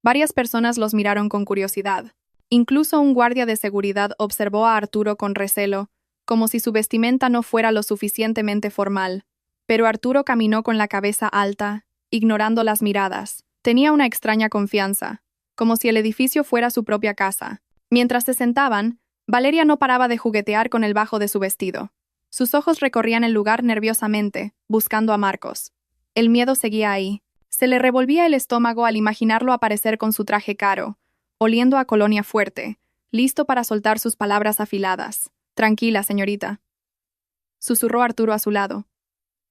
Varias personas los miraron con curiosidad. Incluso un guardia de seguridad observó a Arturo con recelo, como si su vestimenta no fuera lo suficientemente formal. Pero Arturo caminó con la cabeza alta, ignorando las miradas. Tenía una extraña confianza, como si el edificio fuera su propia casa. Mientras se sentaban, Valeria no paraba de juguetear con el bajo de su vestido. Sus ojos recorrían el lugar nerviosamente, buscando a Marcos. El miedo seguía ahí. Se le revolvía el estómago al imaginarlo aparecer con su traje caro, oliendo a colonia fuerte, listo para soltar sus palabras afiladas. «Tranquila, señorita», susurró Arturo a su lado,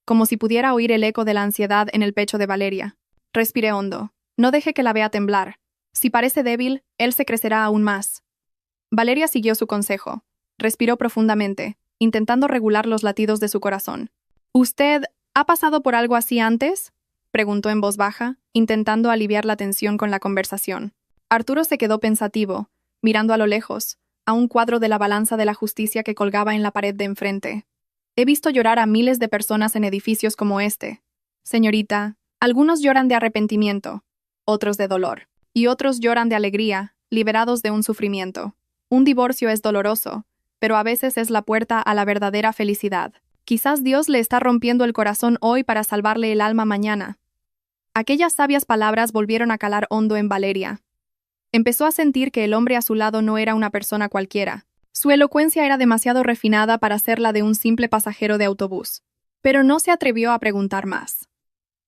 como si pudiera oír el eco de la ansiedad en el pecho de Valeria. Respire hondo. No deje que la vea temblar. Si parece débil, él se crecerá aún más. Valeria siguió su consejo. Respiró profundamente, intentando regular los latidos de su corazón. «¿Usted ha pasado por algo así antes?», preguntó en voz baja, intentando aliviar la tensión con la conversación. Arturo se quedó pensativo, mirando a lo lejos, a un cuadro de la balanza de la justicia que colgaba en la pared de enfrente. «He visto llorar a miles de personas en edificios como este. Señorita, algunos lloran de arrepentimiento, otros de dolor, y otros lloran de alegría, liberados de un sufrimiento. Un divorcio es doloroso, pero a veces es la puerta a la verdadera felicidad. Quizás Dios le está rompiendo el corazón hoy para salvarle el alma mañana». Aquellas sabias palabras volvieron a calar hondo en Valeria. Empezó a sentir que el hombre a su lado no era una persona cualquiera. Su elocuencia era demasiado refinada para ser la de un simple pasajero de autobús. Pero no se atrevió a preguntar más.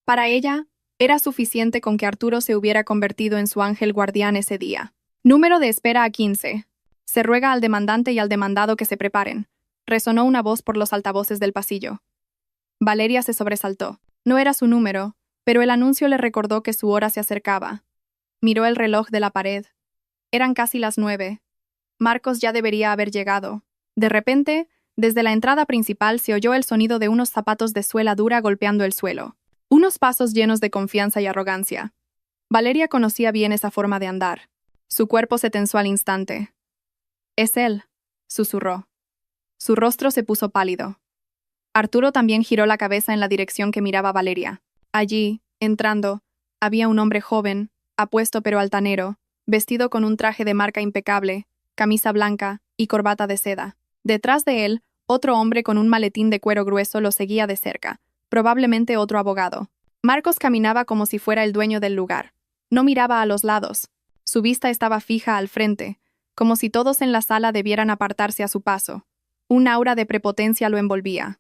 Para ella, era suficiente con que Arturo se hubiera convertido en su ángel guardián ese día. «Número de espera a 15. Se ruega al demandante y al demandado que se preparen», resonó una voz por los altavoces del pasillo. Valeria se sobresaltó. No era su número, pero el anuncio le recordó que su hora se acercaba. Miró el reloj de la pared. Eran casi las 9. Marcos ya debería haber llegado. De repente, desde la entrada principal se oyó el sonido de unos zapatos de suela dura golpeando el suelo. Unos pasos llenos de confianza y arrogancia. Valeria conocía bien esa forma de andar. Su cuerpo se tensó al instante. «Es él», susurró. Su rostro se puso pálido. Arturo también giró la cabeza en la dirección que miraba Valeria. Allí, entrando, había un hombre joven, apuesto pero altanero, vestido con un traje de marca impecable, camisa blanca y corbata de seda. Detrás de él, otro hombre con un maletín de cuero grueso lo seguía de cerca, probablemente otro abogado. Marcos caminaba como si fuera el dueño del lugar. No miraba a los lados. Su vista estaba fija al frente, como si todos en la sala debieran apartarse a su paso. Un aura de prepotencia lo envolvía.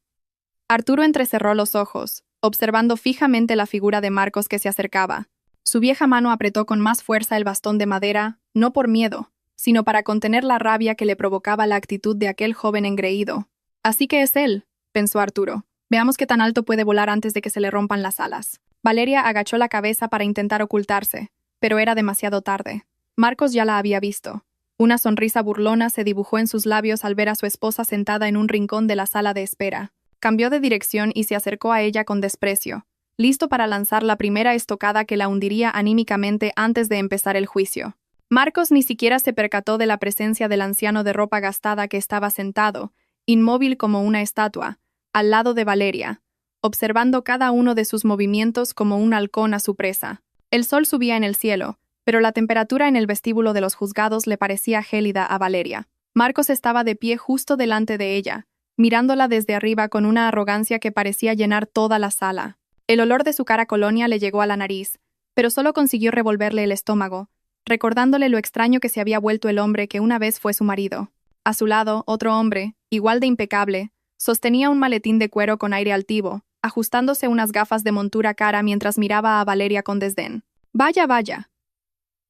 Arturo entrecerró los ojos, observando fijamente la figura de Marcos que se acercaba. Su vieja mano apretó con más fuerza el bastón de madera, no por miedo, sino para contener la rabia que le provocaba la actitud de aquel joven engreído. «Así que es él», pensó Arturo. «Veamos qué tan alto puede volar antes de que se le rompan las alas». Valeria agachó la cabeza para intentar ocultarse, pero era demasiado tarde. Marcos ya la había visto. Una sonrisa burlona se dibujó en sus labios al ver a su esposa sentada en un rincón de la sala de espera. Cambió de dirección y se acercó a ella con desprecio, listo para lanzar la primera estocada que la hundiría anímicamente antes de empezar el juicio. Marcos ni siquiera se percató de la presencia del anciano de ropa gastada que estaba sentado, inmóvil como una estatua, al lado de Valeria, observando cada uno de sus movimientos como un halcón a su presa. El sol subía en el cielo, pero la temperatura en el vestíbulo de los juzgados le parecía gélida a Valeria. Marcos estaba de pie justo delante de ella, mirándola desde arriba con una arrogancia que parecía llenar toda la sala. El olor de su cara colonia le llegó a la nariz, pero solo consiguió revolverle el estómago, recordándole lo extraño que se había vuelto el hombre que una vez fue su marido. A su lado, otro hombre, igual de impecable, sostenía un maletín de cuero con aire altivo, ajustándose unas gafas de montura cara mientras miraba a Valeria con desdén. «Vaya, vaya»,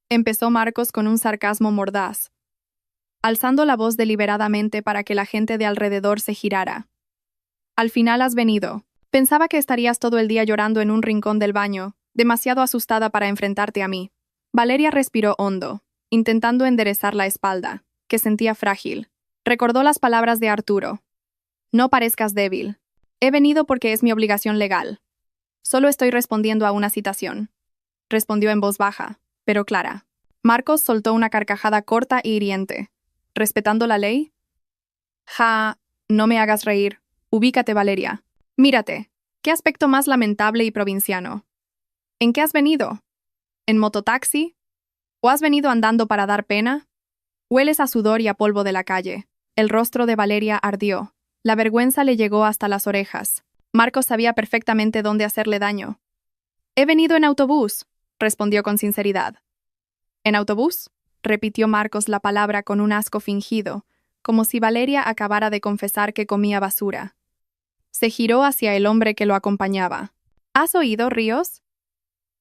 empezó Marcos con un sarcasmo mordaz, alzando la voz deliberadamente para que la gente de alrededor se girara. «Al final has venido. Pensaba que estarías todo el día llorando en un rincón del baño, demasiado asustada para enfrentarte a mí». Valeria respiró hondo, intentando enderezar la espalda, que sentía frágil. Recordó las palabras de Arturo. «No parezcas débil. He venido porque es mi obligación legal. Solo estoy respondiendo a una citación», respondió en voz baja, pero clara. Marcos soltó una carcajada corta e hiriente. «¿Respetando la ley?» «Ja, no me hagas reír. Ubícate, Valeria. Mírate. ¿Qué aspecto más lamentable y provinciano? ¿En qué has venido? ¿En mototaxi? ¿O has venido andando para dar pena?» Hueles a sudor y a polvo de la calle. El rostro de Valeria ardió. La vergüenza le llegó hasta las orejas. Marcos sabía perfectamente dónde hacerle daño. «He venido en autobús», respondió con sinceridad. «¿En autobús?», repitió Marcos la palabra con un asco fingido, como si Valeria acabara de confesar que comía basura. Se giró hacia el hombre que lo acompañaba. «¿Has oído, Ríos?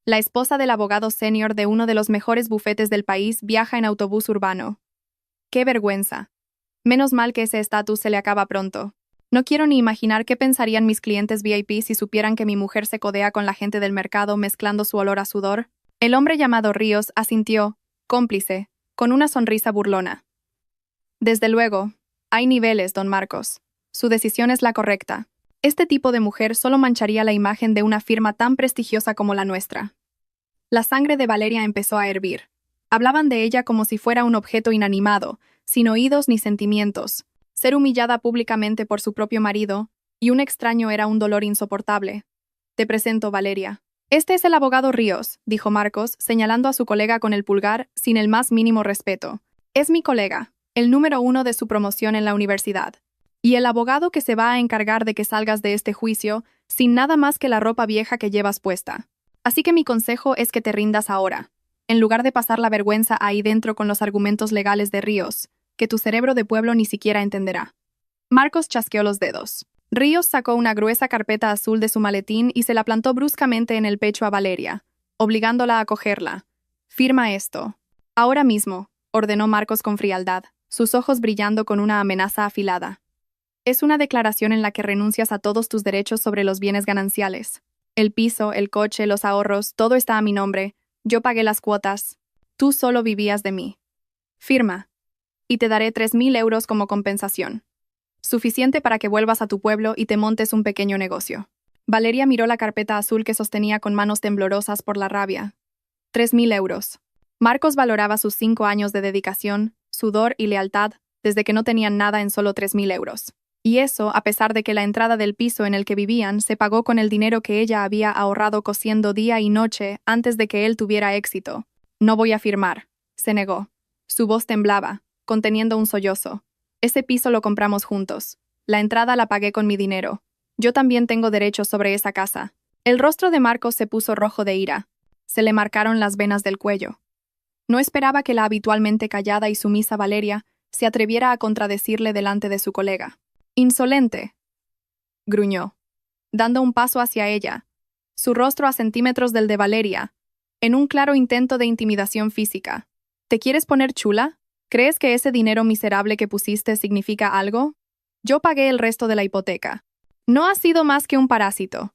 La esposa del abogado senior de uno de los mejores bufetes del país viaja en autobús urbano. ¡Qué vergüenza! Menos mal que ese estatus se le acaba pronto. No quiero ni imaginar qué pensarían mis clientes VIP si supieran que mi mujer se codea con la gente del mercado mezclando su olor a sudor». El hombre llamado Ríos asintió, cómplice, con una sonrisa burlona. «Desde luego, hay niveles, don Marcos. Su decisión es la correcta. Este tipo de mujer solo mancharía la imagen de una firma tan prestigiosa como la nuestra». La sangre de Valeria empezó a hervir. Hablaban de ella como si fuera un objeto inanimado, sin oídos ni sentimientos. Ser humillada públicamente por su propio marido, y un extraño era un dolor insoportable. «Te presento, Valeria». «Este es el abogado Ríos», dijo Marcos, señalando a su colega con el pulgar, sin el más mínimo respeto. «Es mi colega, el número 1 de su promoción en la universidad. Y el abogado que se va a encargar de que salgas de este juicio sin nada más que la ropa vieja que llevas puesta. Así que mi consejo es que te rindas ahora, en lugar de pasar la vergüenza ahí dentro con los argumentos legales de Ríos, que tu cerebro de pueblo ni siquiera entenderá». Marcos chasqueó los dedos. Ríos sacó una gruesa carpeta azul de su maletín y se la plantó bruscamente en el pecho a Valeria, obligándola a cogerla. «Firma esto. Ahora mismo», ordenó Marcos con frialdad, sus ojos brillando con una amenaza afilada. «Es una declaración en la que renuncias a todos tus derechos sobre los bienes gananciales. El piso, el coche, los ahorros, todo está a mi nombre. Yo pagué las cuotas. Tú solo vivías de mí. Firma. Y te daré 3.000 euros como compensación. Suficiente para que vuelvas a tu pueblo y te montes un pequeño negocio». Valeria miró la carpeta azul que sostenía con manos temblorosas por la rabia. 3.000 euros. Marcos valoraba sus 5 años de dedicación, sudor y lealtad, desde que no tenían nada en solo 3.000 euros. Y eso, a pesar de que la entrada del piso en el que vivían se pagó con el dinero que ella había ahorrado cosiendo día y noche antes de que él tuviera éxito. «No voy a firmar», se negó. Su voz temblaba, conteniendo un sollozo. «Ese piso lo compramos juntos. La entrada la pagué con mi dinero. Yo también tengo derechos sobre esa casa». El rostro de Marcos se puso rojo de ira. Se le marcaron las venas del cuello. No esperaba que la habitualmente callada y sumisa Valeria se atreviera a contradecirle delante de su colega. «Insolente», gruñó, dando un paso hacia ella, su rostro a centímetros del de Valeria, en un claro intento de intimidación física. «¿Te quieres poner chula? ¿Crees que ese dinero miserable que pusiste significa algo? Yo pagué el resto de la hipoteca. No has sido más que un parásito».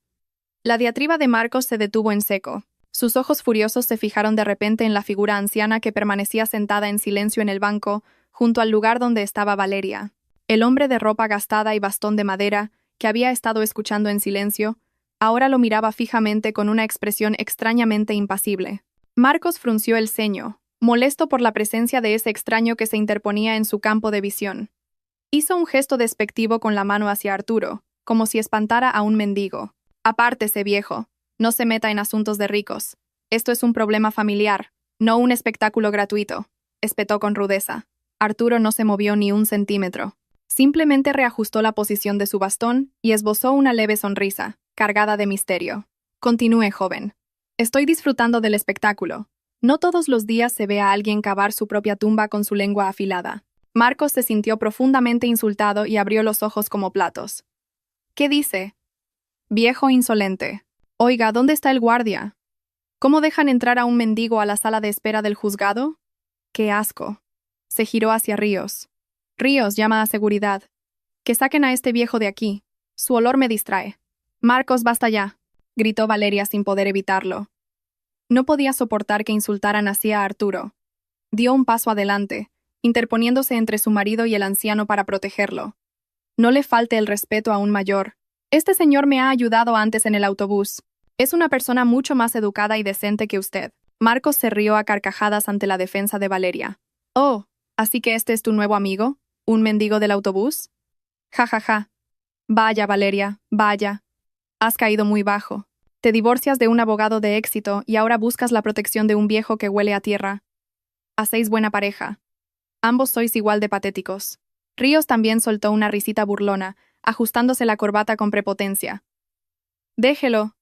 La diatriba de Marcos se detuvo en seco. Sus ojos furiosos se fijaron de repente en la figura anciana que permanecía sentada en silencio en el banco, junto al lugar donde estaba Valeria. El hombre de ropa gastada y bastón de madera, que había estado escuchando en silencio, ahora lo miraba fijamente con una expresión extrañamente impasible. Marcos frunció el ceño, molesto por la presencia de ese extraño que se interponía en su campo de visión. Hizo un gesto despectivo con la mano hacia Arturo, como si espantara a un mendigo. «Apártese, viejo. No se meta en asuntos de ricos. Esto es un problema familiar, no un espectáculo gratuito», espetó con rudeza. Arturo no se movió ni un centímetro. Simplemente reajustó la posición de su bastón y esbozó una leve sonrisa, cargada de misterio. «Continúe, joven. Estoy disfrutando del espectáculo. No todos los días se ve a alguien cavar su propia tumba con su lengua afilada». Marcos se sintió profundamente insultado y abrió los ojos como platos. «¿Qué dice? Viejo insolente. Oiga, ¿dónde está el guardia? ¿Cómo dejan entrar a un mendigo a la sala de espera del juzgado? ¡Qué asco!». Se giró hacia Ríos. «Ríos, llama a seguridad. Que saquen a este viejo de aquí. Su olor me distrae». «Marcos, basta ya», gritó Valeria sin poder evitarlo. No podía soportar que insultaran así a Arturo. Dio un paso adelante, interponiéndose entre su marido y el anciano para protegerlo. «No le falte el respeto a un mayor. Este señor me ha ayudado antes en el autobús. Es una persona mucho más educada y decente que usted». Marcos se rió a carcajadas ante la defensa de Valeria. «Oh, ¿así que este es tu nuevo amigo? ¿Un mendigo del autobús? Ja, ja, ja. Vaya, Valeria, vaya. Has caído muy bajo. Te divorcias de un abogado de éxito y ahora buscas la protección de un viejo que huele a tierra. Hacéis buena pareja». Ambos sois igual de patéticos. Ríos también soltó una risita burlona, ajustándose la corbata con prepotencia. Déjelo,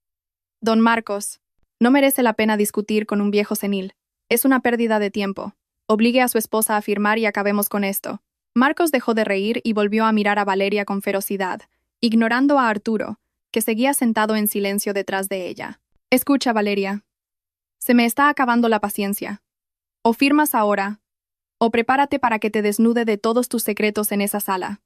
don Marcos. No merece la pena discutir con un viejo senil. Es una pérdida de tiempo. Obligue a su esposa a firmar y acabemos con esto. Marcos dejó de reír y volvió a mirar a Valeria con ferocidad, ignorando a Arturo, que seguía sentado en silencio detrás de ella. Escucha, Valeria. Se me está acabando la paciencia. O firmas ahora, o prepárate para que te desnude de todos tus secretos en esa sala.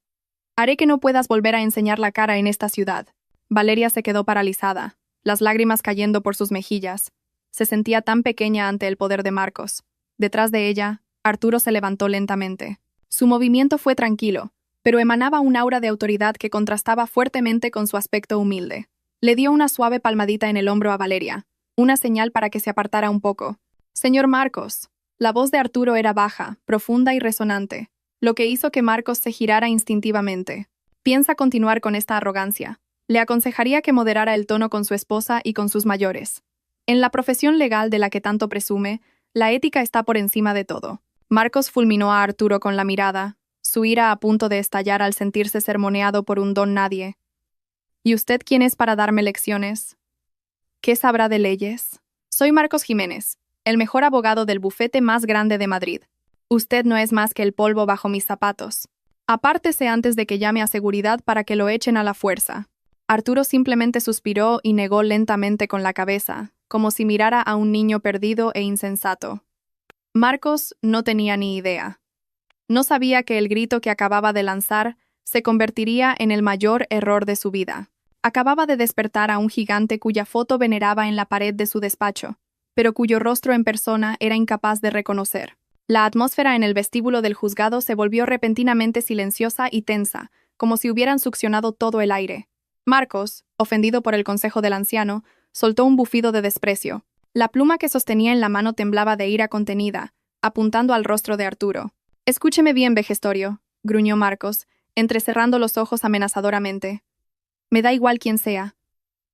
Haré que no puedas volver a enseñar la cara en esta ciudad. Valeria se quedó paralizada, las lágrimas cayendo por sus mejillas. Se sentía tan pequeña ante el poder de Marcos. Detrás de ella, Arturo se levantó lentamente. Su movimiento fue tranquilo, pero emanaba un aura de autoridad que contrastaba fuertemente con su aspecto humilde. Le dio una suave palmadita en el hombro a Valeria, una señal para que se apartara un poco. «Señor Marcos». La voz de Arturo era baja, profunda y resonante, lo que hizo que Marcos se girara instintivamente. Piensa continuar con esta arrogancia. Le aconsejaría que moderara el tono con su esposa y con sus mayores. En la profesión legal de la que tanto presume, la ética está por encima de todo. Marcos fulminó a Arturo con la mirada, su ira a punto de estallar al sentirse sermoneado por un don nadie. ¿Y usted quién es para darme lecciones? ¿Qué sabrá de leyes? Soy Marcos Jiménez, el mejor abogado del bufete más grande de Madrid. Usted no es más que el polvo bajo mis zapatos. Apártese antes de que llame a seguridad para que lo echen a la fuerza. Arturo simplemente suspiró y negó lentamente con la cabeza, como si mirara a un niño perdido e insensato. Marcos no tenía ni idea. No sabía que el grito que acababa de lanzar se convertiría en el mayor error de su vida. Acababa de despertar a un gigante cuya foto veneraba en la pared de su despacho, pero cuyo rostro en persona era incapaz de reconocer. La atmósfera en el vestíbulo del juzgado se volvió repentinamente silenciosa y tensa, como si hubieran succionado todo el aire. Marcos, ofendido por el consejo del anciano, soltó un bufido de desprecio. La pluma que sostenía en la mano temblaba de ira contenida, apuntando al rostro de Arturo. «Escúcheme bien, vejestorio», gruñó Marcos, entrecerrando los ojos amenazadoramente. «Me da igual quién sea.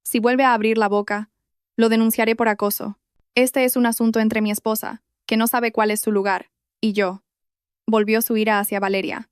Si vuelve a abrir la boca, lo denunciaré por acoso. Este es un asunto entre mi esposa, que no sabe cuál es su lugar, y yo». Volvió su ira hacia Valeria.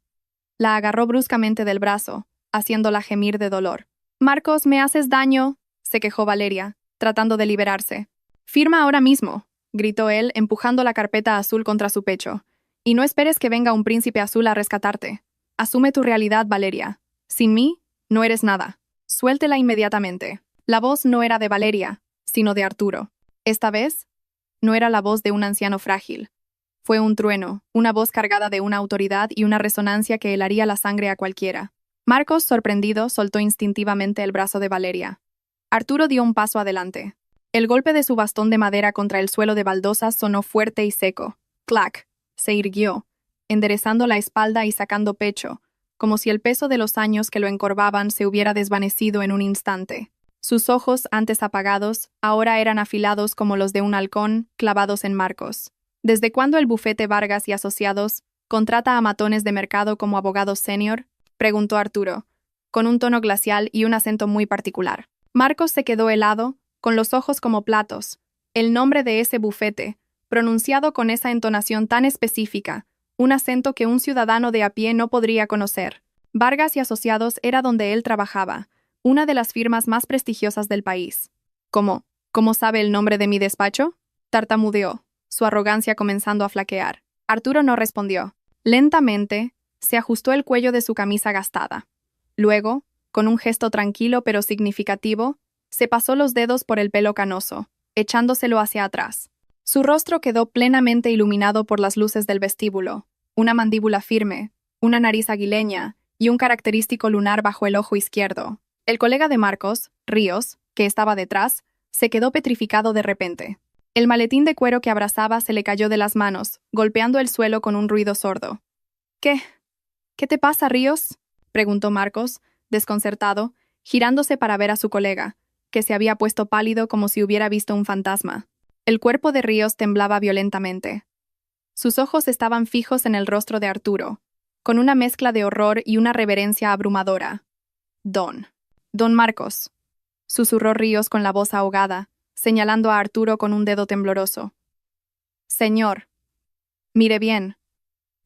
La agarró bruscamente del brazo, haciéndola gemir de dolor. «Marcos, me haces daño», se quejó Valeria, tratando de liberarse. «Firma ahora mismo», gritó él, empujando la carpeta azul contra su pecho. «Y no esperes que venga un príncipe azul a rescatarte. Asume tu realidad, Valeria. Sin mí, no eres nada. Suéltela inmediatamente». La voz no era de Valeria, sino de Arturo. Esta vez, no era la voz de un anciano frágil. Fue un trueno, una voz cargada de una autoridad y una resonancia que helaría la sangre a cualquiera. Marcos, sorprendido, soltó instintivamente el brazo de Valeria. Arturo dio un paso adelante. El golpe de su bastón de madera contra el suelo de baldosas sonó fuerte y seco. ¡Clac! Se irguió, enderezando la espalda y sacando pecho, como si el peso de los años que lo encorvaban se hubiera desvanecido en un instante. Sus ojos, antes apagados, ahora eran afilados como los de un halcón, clavados en Marcos. ¿Desde cuándo el bufete Vargas y Asociados contrata a matones de mercado como abogados senior?, preguntó Arturo, con un tono glacial y un acento muy particular. Marcos se quedó helado, con los ojos como platos. El nombre de ese bufete, pronunciado con esa entonación tan específica, un acento que un ciudadano de a pie no podría conocer. Vargas y Asociados era donde él trabajaba, una de las firmas más prestigiosas del país. ¿Cómo sabe el nombre de mi despacho?, tartamudeó, su arrogancia comenzando a flaquear. Arturo no respondió. Lentamente, se ajustó el cuello de su camisa gastada. Luego, con un gesto tranquilo pero significativo, se pasó los dedos por el pelo canoso, echándoselo hacia atrás. Su rostro quedó plenamente iluminado por las luces del vestíbulo, una mandíbula firme, una nariz aguileña y un característico lunar bajo el ojo izquierdo. El colega de Marcos, Ríos, que estaba detrás, se quedó petrificado de repente. El maletín de cuero que abrazaba se le cayó de las manos, golpeando el suelo con un ruido sordo. ¿Qué te pasa, Ríos?, preguntó Marcos, desconcertado, girándose para ver a su colega, que se había puesto pálido como si hubiera visto un fantasma. El cuerpo de Ríos temblaba violentamente. Sus ojos estaban fijos en el rostro de Arturo, con una mezcla de horror y una reverencia abrumadora. Don Marcos», susurró Ríos con la voz ahogada, señalando a Arturo con un dedo tembloroso. «Señor, mire bien.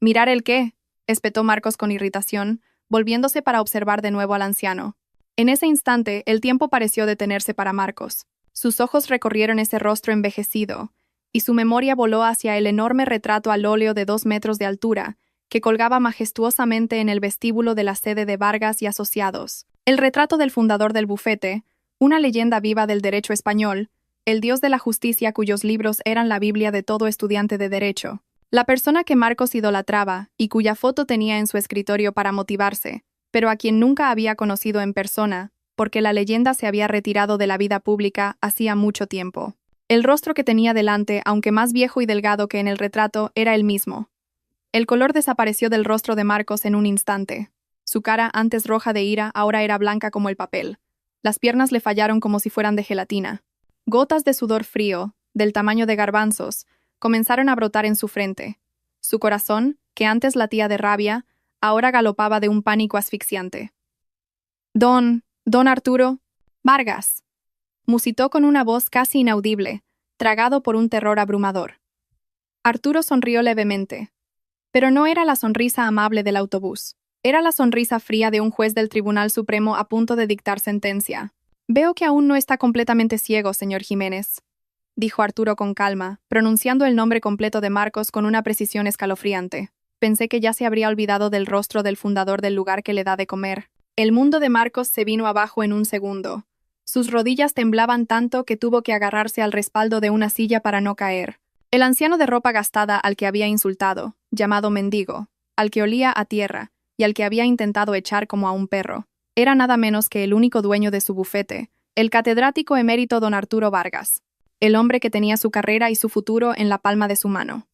¿Mirar el qué?, espetó Marcos con irritación, volviéndose para observar de nuevo al anciano. En ese instante, el tiempo pareció detenerse para Marcos. Sus ojos recorrieron ese rostro envejecido, y su memoria voló hacia el enorme retrato al óleo de 2 metros de altura, que colgaba majestuosamente en el vestíbulo de la sede de Vargas y Asociados. El retrato del fundador del bufete, una leyenda viva del derecho español, el dios de la justicia cuyos libros eran la Biblia de todo estudiante de derecho. La persona que Marcos idolatraba y cuya foto tenía en su escritorio para motivarse, pero a quien nunca había conocido en persona, porque la leyenda se había retirado de la vida pública hacía mucho tiempo. El rostro que tenía delante, aunque más viejo y delgado que en el retrato, era el mismo. El color desapareció del rostro de Marcos en un instante. Su cara, antes roja de ira, ahora era blanca como el papel. Las piernas le fallaron como si fueran de gelatina. Gotas de sudor frío, del tamaño de garbanzos, comenzaron a brotar en su frente. Su corazón, que antes latía de rabia, ahora galopaba de un pánico asfixiante. Don Arturo Vargas, musitó con una voz casi inaudible, tragado por un terror abrumador. Arturo sonrió levemente. Pero no era la sonrisa amable del autobús. Era la sonrisa fría de un juez del Tribunal Supremo a punto de dictar sentencia. Veo que aún no está completamente ciego, señor Jiménez, dijo Arturo con calma, pronunciando el nombre completo de Marcos con una precisión escalofriante. Pensé que ya se habría olvidado del rostro del fundador del lugar que le da de comer. El mundo de Marcos se vino abajo en un segundo. Sus rodillas temblaban tanto que tuvo que agarrarse al respaldo de una silla para no caer. El anciano de ropa gastada al que había insultado, llamado mendigo, al que olía a tierra y al que había intentado echar como a un perro, era nada menos que el único dueño de su bufete, el catedrático emérito don Arturo Vargas, el hombre que tenía su carrera y su futuro en la palma de su mano.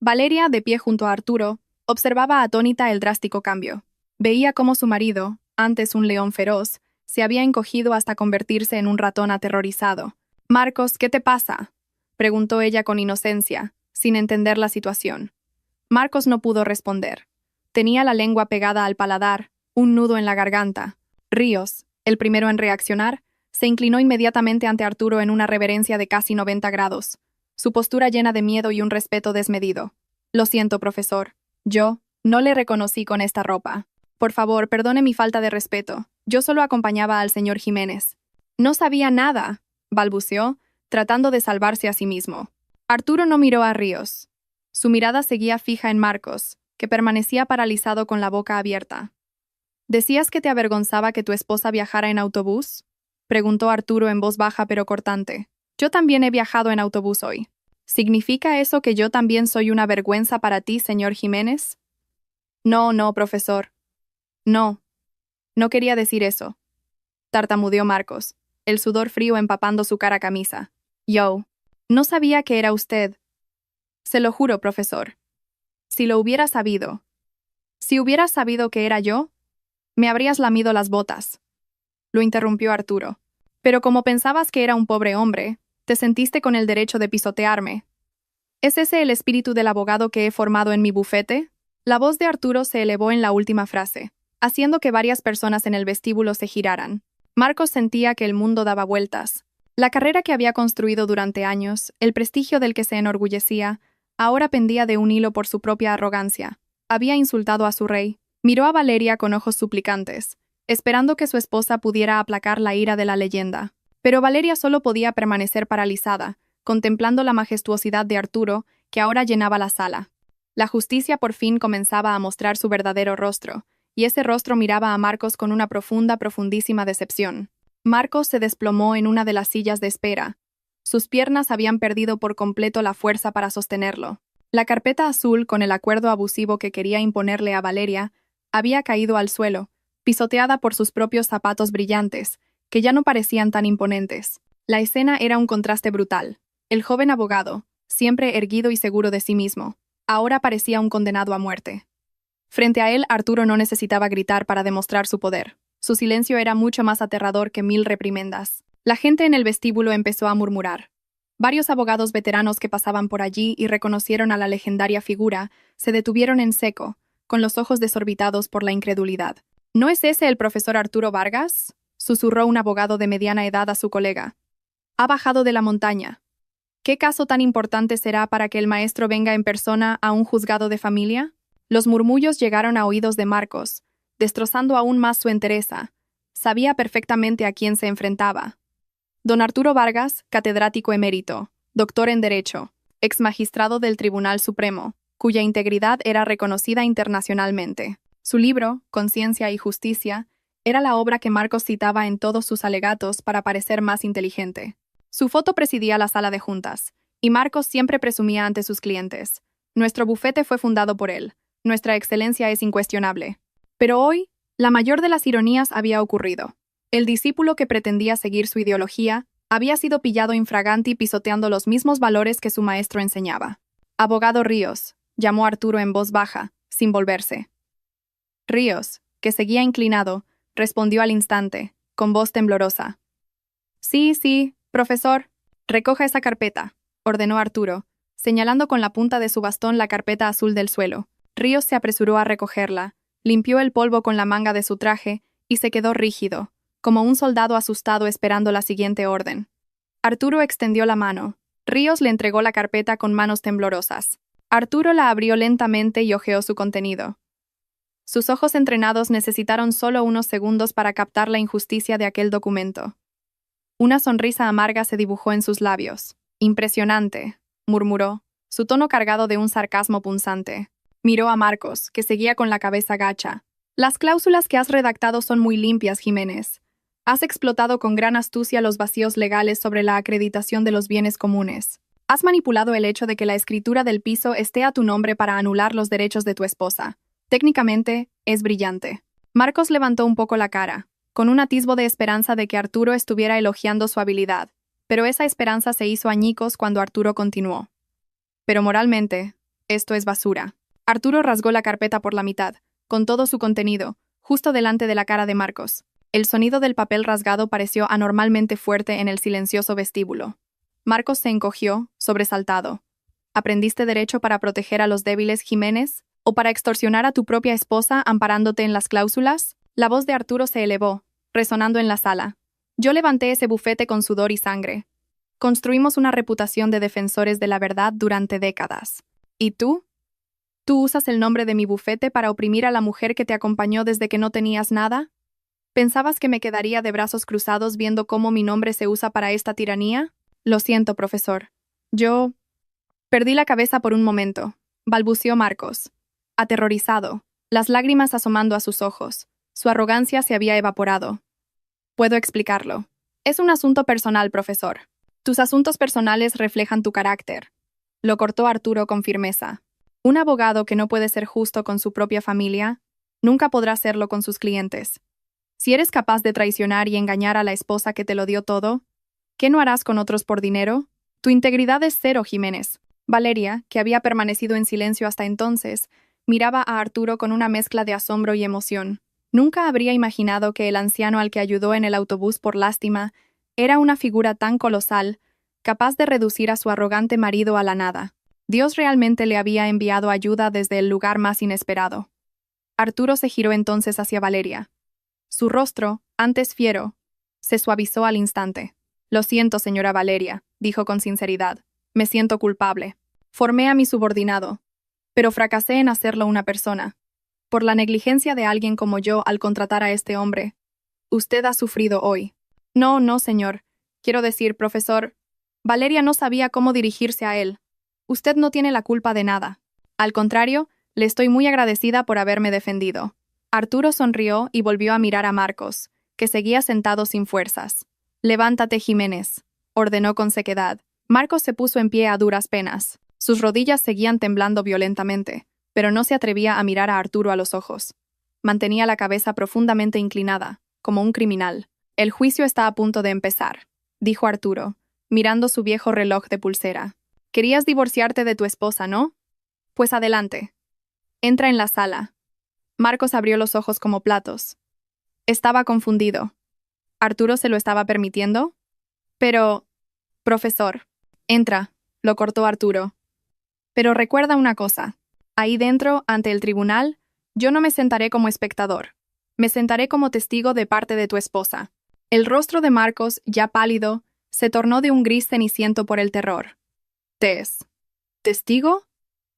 Valeria, de pie junto a Arturo, observaba atónita el drástico cambio. Veía cómo su marido, antes un león feroz, se había encogido hasta convertirse en un ratón aterrorizado. «Marcos, ¿qué te pasa?», preguntó ella con inocencia, sin entender la situación. Marcos no pudo responder. Tenía la lengua pegada al paladar, un nudo en la garganta. Ríos, el primero en reaccionar, se inclinó inmediatamente ante Arturo en una reverencia de casi 90 grados, su postura llena de miedo y un respeto desmedido. «Lo siento, profesor. Yo no le reconocí con esta ropa. Por favor, perdone mi falta de respeto. Yo solo acompañaba al señor Jiménez». «No sabía nada», balbuceó, tratando de salvarse a sí mismo. Arturo no miró a Ríos. Su mirada seguía fija en Marcos, que permanecía paralizado con la boca abierta. «¿Decías que te avergonzaba que tu esposa viajara en autobús?», preguntó Arturo en voz baja pero cortante. «Yo también he viajado en autobús hoy. ¿Significa eso que yo también soy una vergüenza para ti, señor Jiménez?» No, profesor. No quería decir eso», tartamudeó Marcos, el sudor frío empapando su cara camisa. «Yo no sabía que era usted. Se lo juro, profesor. Si lo hubiera sabido. Si hubieras sabido que era yo, me habrías lamido las botas», lo interrumpió Arturo. «Pero como pensabas que era un pobre hombre, te sentiste con el derecho de pisotearme. ¿Es ese el espíritu del abogado que he formado en mi bufete?». La voz de Arturo se elevó en la última frase, haciendo que varias personas en el vestíbulo se giraran. Marcos sentía que el mundo daba vueltas. La carrera que había construido durante años, el prestigio del que se enorgullecía, ahora pendía de un hilo por su propia arrogancia. Había insultado a su rey. Miró a Valeria con ojos suplicantes, esperando que su esposa pudiera aplacar la ira de la leyenda. Pero Valeria solo podía permanecer paralizada, contemplando la majestuosidad de Arturo, que ahora llenaba la sala. La justicia por fin comenzaba a mostrar su verdadero rostro, y ese rostro miraba a Marcos con una profundísima decepción. Marcos se desplomó en una de las sillas de espera. Sus piernas habían perdido por completo la fuerza para sostenerlo. La carpeta azul, con el acuerdo abusivo que quería imponerle a Valeria, había caído al suelo, pisoteada por sus propios zapatos brillantes, que ya no parecían tan imponentes. La escena era un contraste brutal. El joven abogado, siempre erguido y seguro de sí mismo, ahora parecía un condenado a muerte. Frente a él, Arturo no necesitaba gritar para demostrar su poder. Su silencio era mucho más aterrador que 1000 reprimendas. La gente en el vestíbulo empezó a murmurar. Varios abogados veteranos que pasaban por allí y reconocieron a la legendaria figura se detuvieron en seco, con los ojos desorbitados por la incredulidad. «¿No es ese el profesor Arturo Vargas?», susurró un abogado de mediana edad a su colega. «Ha bajado de la montaña. ¿Qué caso tan importante será para que el maestro venga en persona a un juzgado de familia?». Los murmullos llegaron a oídos de Marcos, destrozando aún más su entereza. Sabía perfectamente a quién se enfrentaba. Don Arturo Vargas, catedrático emérito, doctor en Derecho, ex magistrado del Tribunal Supremo, cuya integridad era reconocida internacionalmente. Su libro, Conciencia y Justicia, era la obra que Marcos citaba en todos sus alegatos para parecer más inteligente. Su foto presidía la sala de juntas, y Marcos siempre presumía ante sus clientes: nuestro bufete fue fundado por él, nuestra excelencia es incuestionable. Pero hoy, la mayor de las ironías había ocurrido. El discípulo que pretendía seguir su ideología había sido pillado infraganti pisoteando los mismos valores que su maestro enseñaba. «Abogado Ríos», llamó Arturo en voz baja, sin volverse. Ríos, que seguía inclinado, respondió al instante, con voz temblorosa. «Sí, sí, profesor, recoja esa carpeta», ordenó Arturo, señalando con la punta de su bastón la carpeta azul del suelo. Ríos se apresuró a recogerla, limpió el polvo con la manga de su traje y se quedó rígido, como un soldado asustado esperando la siguiente orden. Arturo extendió la mano. Ríos le entregó la carpeta con manos temblorosas. Arturo la abrió lentamente y hojeó su contenido. Sus ojos entrenados necesitaron solo unos segundos para captar la injusticia de aquel documento. Una sonrisa amarga se dibujó en sus labios. «Impresionante», murmuró, su tono cargado de un sarcasmo punzante. Miró a Marcos, que seguía con la cabeza gacha. «Las cláusulas que has redactado son muy limpias, Jiménez. Has explotado con gran astucia los vacíos legales sobre la acreditación de los bienes comunes. Has manipulado el hecho de que la escritura del piso esté a tu nombre para anular los derechos de tu esposa. Técnicamente, es brillante». Marcos levantó un poco la cara, con un atisbo de esperanza de que Arturo estuviera elogiando su habilidad, pero esa esperanza se hizo añicos cuando Arturo continuó. «Pero moralmente, esto es basura». Arturo rasgó la carpeta por la mitad, con todo su contenido, justo delante de la cara de Marcos. El sonido del papel rasgado pareció anormalmente fuerte en el silencioso vestíbulo. Marcos se encogió, sobresaltado. ¿Aprendiste derecho para proteger a los débiles, Jiménez? ¿O para extorsionar a tu propia esposa amparándote en las cláusulas? La voz de Arturo se elevó, resonando en la sala. Yo levanté ese bufete con sudor y sangre. Construimos una reputación de defensores de la verdad durante décadas. ¿Y tú? ¿Tú usas el nombre de mi bufete para oprimir a la mujer que te acompañó desde que no tenías nada? ¿Pensabas que me quedaría de brazos cruzados viendo cómo mi nombre se usa para esta tiranía? Lo siento, profesor. Yo... Perdí la cabeza por un momento, balbuceó Marcos. Aterrorizado, las lágrimas asomando a sus ojos. Su arrogancia se había evaporado. Puedo explicarlo. Es un asunto personal, profesor. Tus asuntos personales reflejan tu carácter. Lo cortó Arturo con firmeza. Un abogado que no puede ser justo con su propia familia, nunca podrá serlo con sus clientes. Si eres capaz de traicionar y engañar a la esposa que te lo dio todo, ¿qué no harás con otros por dinero? Tu integridad es cero, Jiménez. Valeria, que había permanecido en silencio hasta entonces, miraba a Arturo con una mezcla de asombro y emoción. Nunca habría imaginado que el anciano al que ayudó en el autobús por lástima era una figura tan colosal, capaz de reducir a su arrogante marido a la nada. Dios realmente le había enviado ayuda desde el lugar más inesperado. Arturo se giró entonces hacia Valeria. Su rostro, antes fiero, se suavizó al instante. «Lo siento, señora Valeria», dijo con sinceridad. «Me siento culpable. Formé a mi subordinado, pero fracasé en hacerlo una persona. Por la negligencia de alguien como yo al contratar a este hombre. Usted ha sufrido hoy». «No, no, señor. Quiero decir, profesor, Valeria no sabía cómo dirigirse a él. Usted no tiene la culpa de nada. Al contrario, le estoy muy agradecida por haberme defendido». Arturo sonrió y volvió a mirar a Marcos, que seguía sentado sin fuerzas. «Levántate, Jiménez», ordenó con sequedad. Marcos se puso en pie a duras penas. Sus rodillas seguían temblando violentamente, pero no se atrevía a mirar a Arturo a los ojos. Mantenía la cabeza profundamente inclinada, como un criminal. «El juicio está a punto de empezar», dijo Arturo, mirando su viejo reloj de pulsera. «Querías divorciarte de tu esposa, ¿no? Pues adelante. Entra en la sala». Marcos abrió los ojos como platos. Estaba confundido. ¿Arturo se lo estaba permitiendo? «Pero... profesor». «Entra», lo cortó Arturo. «Pero recuerda una cosa. Ahí dentro, ante el tribunal, yo no me sentaré como espectador. Me sentaré como testigo de parte de tu esposa». El rostro de Marcos, ya pálido, se tornó de un gris ceniciento por el terror. «¿Testigo?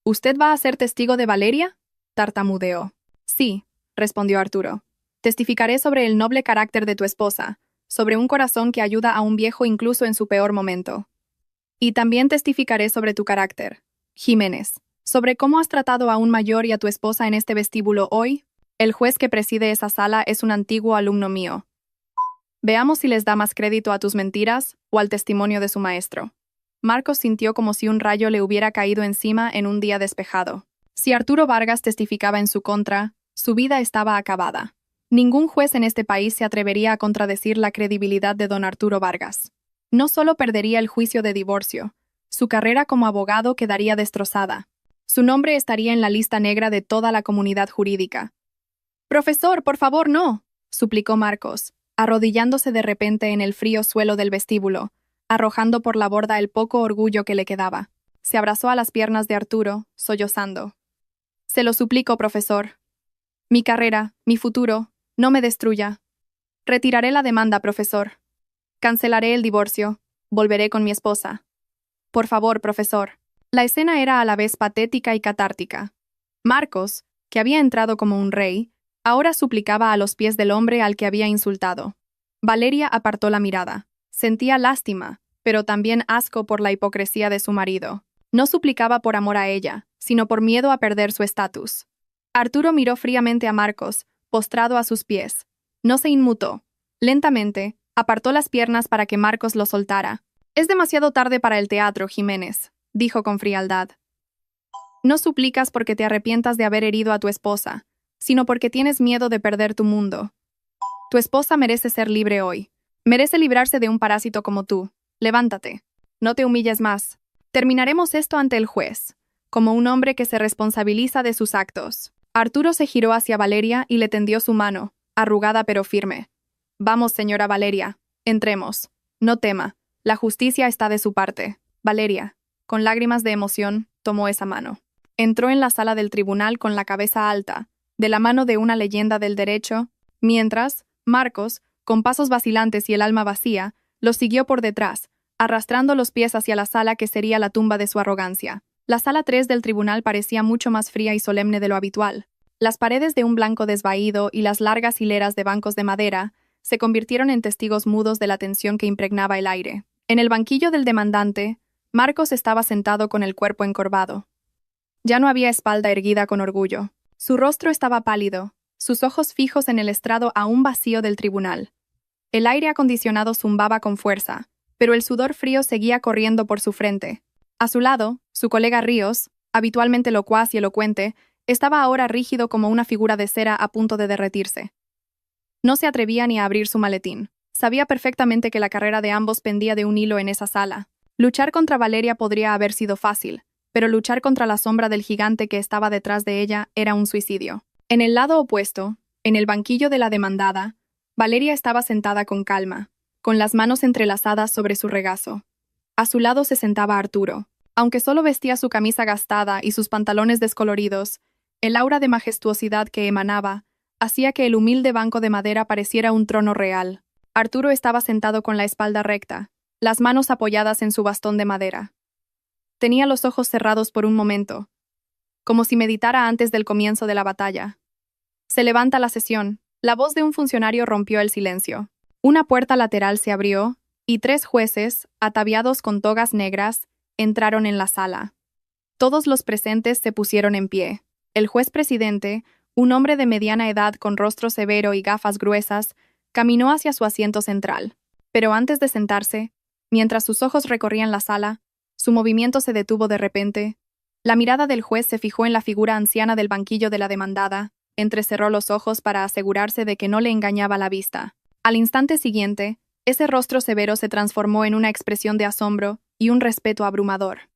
¿Usted va a ser testigo de Valeria?». tartamudeó. Sí, respondió Arturo. Testificaré sobre el noble carácter de tu esposa, sobre un corazón que ayuda a un viejo incluso en su peor momento. Y también testificaré sobre tu carácter, Jiménez, sobre cómo has tratado a un mayor y a tu esposa en este vestíbulo hoy. El juez que preside esa sala es un antiguo alumno mío. Veamos si les da más crédito a tus mentiras o al testimonio de su maestro. Marcos sintió como si un rayo le hubiera caído encima en un día despejado. Si Arturo Vargas testificaba en su contra, su vida estaba acabada. Ningún juez en este país se atrevería a contradecir la credibilidad de don Arturo Vargas. No solo perdería el juicio de divorcio, su carrera como abogado quedaría destrozada. Su nombre estaría en la lista negra de toda la comunidad jurídica. «Profesor, por favor, no», suplicó Marcos, arrodillándose de repente en el frío suelo del vestíbulo, arrojando por la borda el poco orgullo que le quedaba. Se abrazó a las piernas de Arturo, sollozando. «Se lo suplico, profesor. Mi carrera, mi futuro, no me destruya. Retiraré la demanda, profesor. Cancelaré el divorcio. Volveré con mi esposa. Por favor, profesor». La escena era a la vez patética y catártica. Marcos, que había entrado como un rey, ahora suplicaba a los pies del hombre al que había insultado. Valeria apartó la mirada. Sentía lástima, pero también asco por la hipocresía de su marido. No suplicaba por amor a ella, sino por miedo a perder su estatus. Arturo miró fríamente a Marcos, postrado a sus pies. No se inmutó. Lentamente, apartó las piernas para que Marcos lo soltara. «Es demasiado tarde para el teatro, Jiménez», dijo con frialdad. «No suplicas porque te arrepientas de haber herido a tu esposa, sino porque tienes miedo de perder tu mundo. Tu esposa merece ser libre hoy. Merece librarse de un parásito como tú. Levántate. No te humilles más. Terminaremos esto ante el juez, como un hombre que se responsabiliza de sus actos». Arturo se giró hacia Valeria y le tendió su mano, arrugada pero firme. «Vamos, señora Valeria, entremos. No tema, la justicia está de su parte». Valeria, con lágrimas de emoción, tomó esa mano. Entró en la sala del tribunal con la cabeza alta, de la mano de una leyenda del derecho, mientras Marcos, con pasos vacilantes y el alma vacía, los siguió por detrás, arrastrando los pies hacia la sala que sería la tumba de su arrogancia. La sala 3 del tribunal parecía mucho más fría y solemne de lo habitual. Las paredes de un blanco desvaído y las largas hileras de bancos de madera se convirtieron en testigos mudos de la tensión que impregnaba el aire. En el banquillo del demandante, Marcos estaba sentado con el cuerpo encorvado. Ya no había espalda erguida con orgullo. Su rostro estaba pálido, sus ojos fijos en el estrado aún vacío del tribunal. El aire acondicionado zumbaba con fuerza, pero el sudor frío seguía corriendo por su frente. A su lado, su colega Ríos, habitualmente locuaz y elocuente, estaba ahora rígido como una figura de cera a punto de derretirse. No se atrevía ni a abrir su maletín. Sabía perfectamente que la carrera de ambos pendía de un hilo en esa sala. Luchar contra Valeria podría haber sido fácil, pero luchar contra la sombra del gigante que estaba detrás de ella era un suicidio. En el lado opuesto, en el banquillo de la demandada, Valeria estaba sentada con calma, con las manos entrelazadas sobre su regazo. A su lado se sentaba Arturo. Aunque solo vestía su camisa gastada y sus pantalones descoloridos, el aura de majestuosidad que emanaba hacía que el humilde banco de madera pareciera un trono real. Arturo estaba sentado con la espalda recta, las manos apoyadas en su bastón de madera. Tenía los ojos cerrados por un momento, como si meditara antes del comienzo de la batalla. Se levanta la sesión. La voz de un funcionario rompió el silencio. Una puerta lateral se abrió, y 3 jueces, ataviados con togas negras, entraron en la sala. Todos los presentes se pusieron en pie. El juez presidente, un hombre de mediana edad con rostro severo y gafas gruesas, caminó hacia su asiento central. Pero antes de sentarse, mientras sus ojos recorrían la sala, su movimiento se detuvo de repente. La mirada del juez se fijó en la figura anciana del banquillo de la demandada, entrecerró los ojos para asegurarse de que no le engañaba la vista. Al instante siguiente, ese rostro severo se transformó en una expresión de asombro y un respeto abrumador.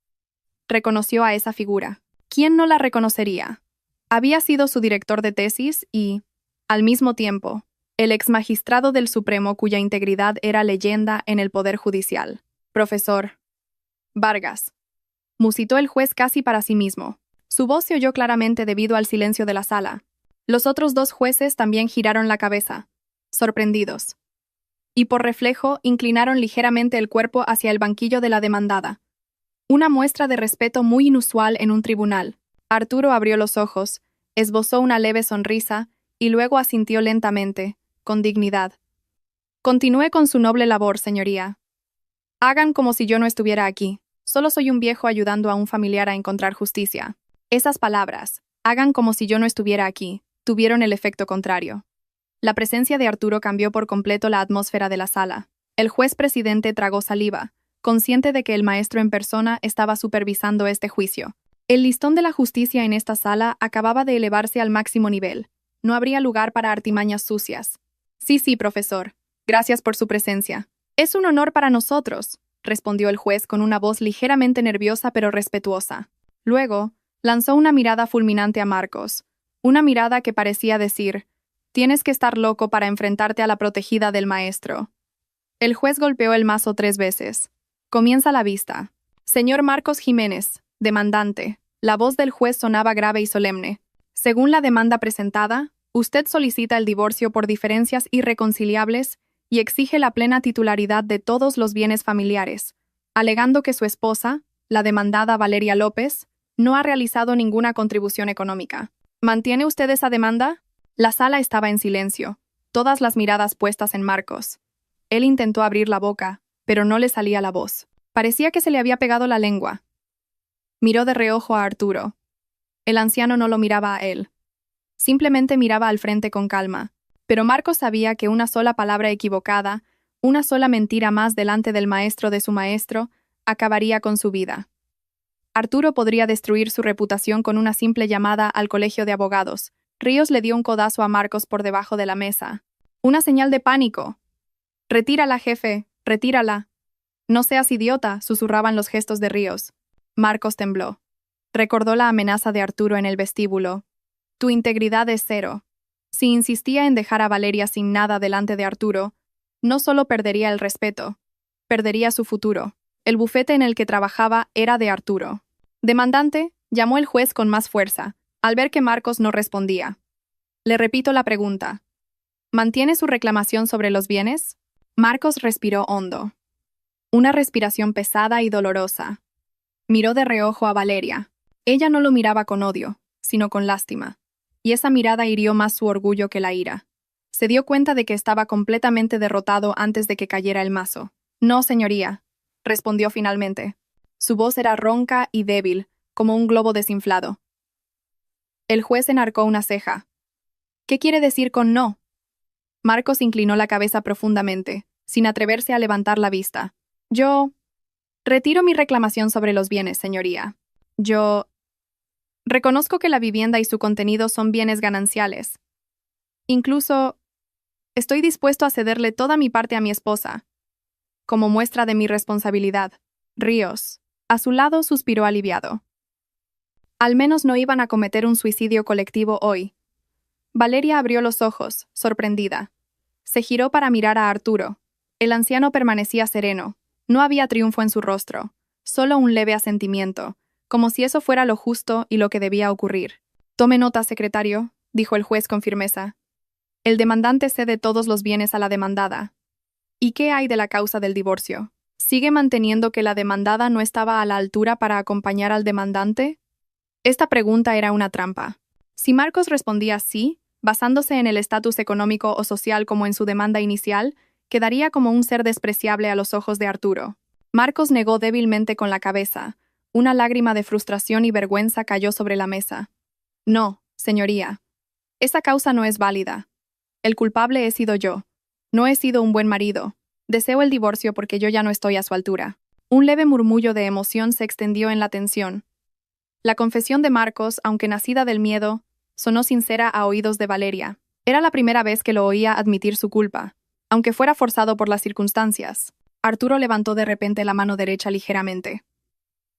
Reconoció a esa figura. ¿Quién no la reconocería? Había sido su director de tesis y, al mismo tiempo, el exmagistrado del Supremo cuya integridad era leyenda en el Poder Judicial. Profesor Vargas, musitó el juez casi para sí mismo. Su voz se oyó claramente debido al silencio de la sala. Los otros 2 jueces también giraron la cabeza, sorprendidos. Y por reflejo inclinaron ligeramente el cuerpo hacia el banquillo de la demandada. Una muestra de respeto muy inusual en un tribunal. Arturo abrió los ojos, Esbozó una leve sonrisa y luego asintió lentamente, con dignidad. Continúe con su noble labor, señoría. Hagan como si yo no estuviera aquí. Solo soy un viejo ayudando a un familiar a encontrar justicia. Esas palabras, hagan como si yo no estuviera aquí, tuvieron el efecto contrario. La presencia de Arturo cambió por completo la atmósfera de la sala. El juez presidente tragó saliva, consciente de que el maestro en persona estaba supervisando este juicio. El listón de la justicia en esta sala acababa de elevarse al máximo nivel. No habría lugar para artimañas sucias. Sí, profesor. Gracias por su presencia. Es un honor para nosotros, respondió el juez con una voz ligeramente nerviosa pero respetuosa. Luego, lanzó una mirada fulminante a Marcos. Una mirada que parecía decir: tienes que estar loco para enfrentarte a la protegida del maestro. El juez golpeó el mazo 3 veces. Comienza la vista. Señor Marcos Jiménez, demandante. La voz del juez sonaba grave y solemne. Según la demanda presentada, usted solicita el divorcio por diferencias irreconciliables y exige la plena titularidad de todos los bienes familiares, alegando que su esposa, la demandada Valeria López, no ha realizado ninguna contribución económica. ¿Mantiene usted esa demanda? La sala estaba en silencio, todas las miradas puestas en Marcos. Él intentó abrir la boca, pero no le salía la voz. Parecía que se le había pegado la lengua. Miró de reojo a Arturo. El anciano no lo miraba a él. Simplemente miraba al frente con calma. Pero Marcos sabía que una sola palabra equivocada, una sola mentira más delante del maestro de su maestro, acabaría con su vida. Arturo podría destruir su reputación con una simple llamada al colegio de abogados. Ríos le dio un codazo a Marcos por debajo de la mesa. Una señal de pánico. «Retírala, jefe, retírala». «No seas idiota», susurraban los gestos de Ríos. Marcos tembló. Recordó la amenaza de Arturo en el vestíbulo. «Tu integridad es cero». Si insistía en dejar a Valeria sin nada delante de Arturo, no solo perdería el respeto, perdería su futuro. El bufete en el que trabajaba era de Arturo. «Demandante», llamó el juez con más fuerza, al ver que Marcos no respondía. «Le repito la pregunta. ¿Mantiene su reclamación sobre los bienes?» Marcos respiró hondo. Una respiración pesada y dolorosa. Miró de reojo a Valeria. Ella no lo miraba con odio, sino con lástima. Y esa mirada hirió más su orgullo que la ira. Se dio cuenta de que estaba completamente derrotado antes de que cayera el mazo. «No, señoría», respondió finalmente. Su voz era ronca y débil, como un globo desinflado. El juez enarcó una ceja. «¿Qué quiere decir con no?» Marcos inclinó la cabeza profundamente, sin atreverse a levantar la vista. «Yo retiro mi reclamación sobre los bienes, señoría. Yo reconozco que la vivienda y su contenido son bienes gananciales. Incluso estoy dispuesto a cederle toda mi parte a mi esposa, como muestra de mi responsabilidad». Ríos, a su lado, suspiró aliviado. Al menos no iban a cometer un suicidio colectivo hoy. Valeria abrió los ojos, sorprendida. Se giró para mirar a Arturo. El anciano permanecía sereno. No había triunfo en su rostro, solo un leve asentimiento, como si eso fuera lo justo y lo que debía ocurrir. «Tome nota, secretario», dijo el juez con firmeza. «El demandante cede todos los bienes a la demandada». «¿Y qué hay de la causa del divorcio? ¿Sigue manteniendo que la demandada no estaba a la altura para acompañar al demandante?» Esta pregunta era una trampa. Si Marcos respondía sí, basándose en el estatus económico o social como en su demanda inicial, quedaría como un ser despreciable a los ojos de Arturo. Marcos negó débilmente con la cabeza. Una lágrima de frustración y vergüenza cayó sobre la mesa. «No, señoría. Esa causa no es válida. El culpable he sido yo. No he sido un buen marido. Deseo el divorcio porque yo ya no estoy a su altura». Un leve murmullo de emoción se extendió en la tensión. La confesión de Marcos, aunque nacida del miedo, sonó sincera a oídos de Valeria. Era la primera vez que lo oía admitir su culpa, aunque fuera forzado por las circunstancias. Arturo levantó de repente la mano derecha ligeramente.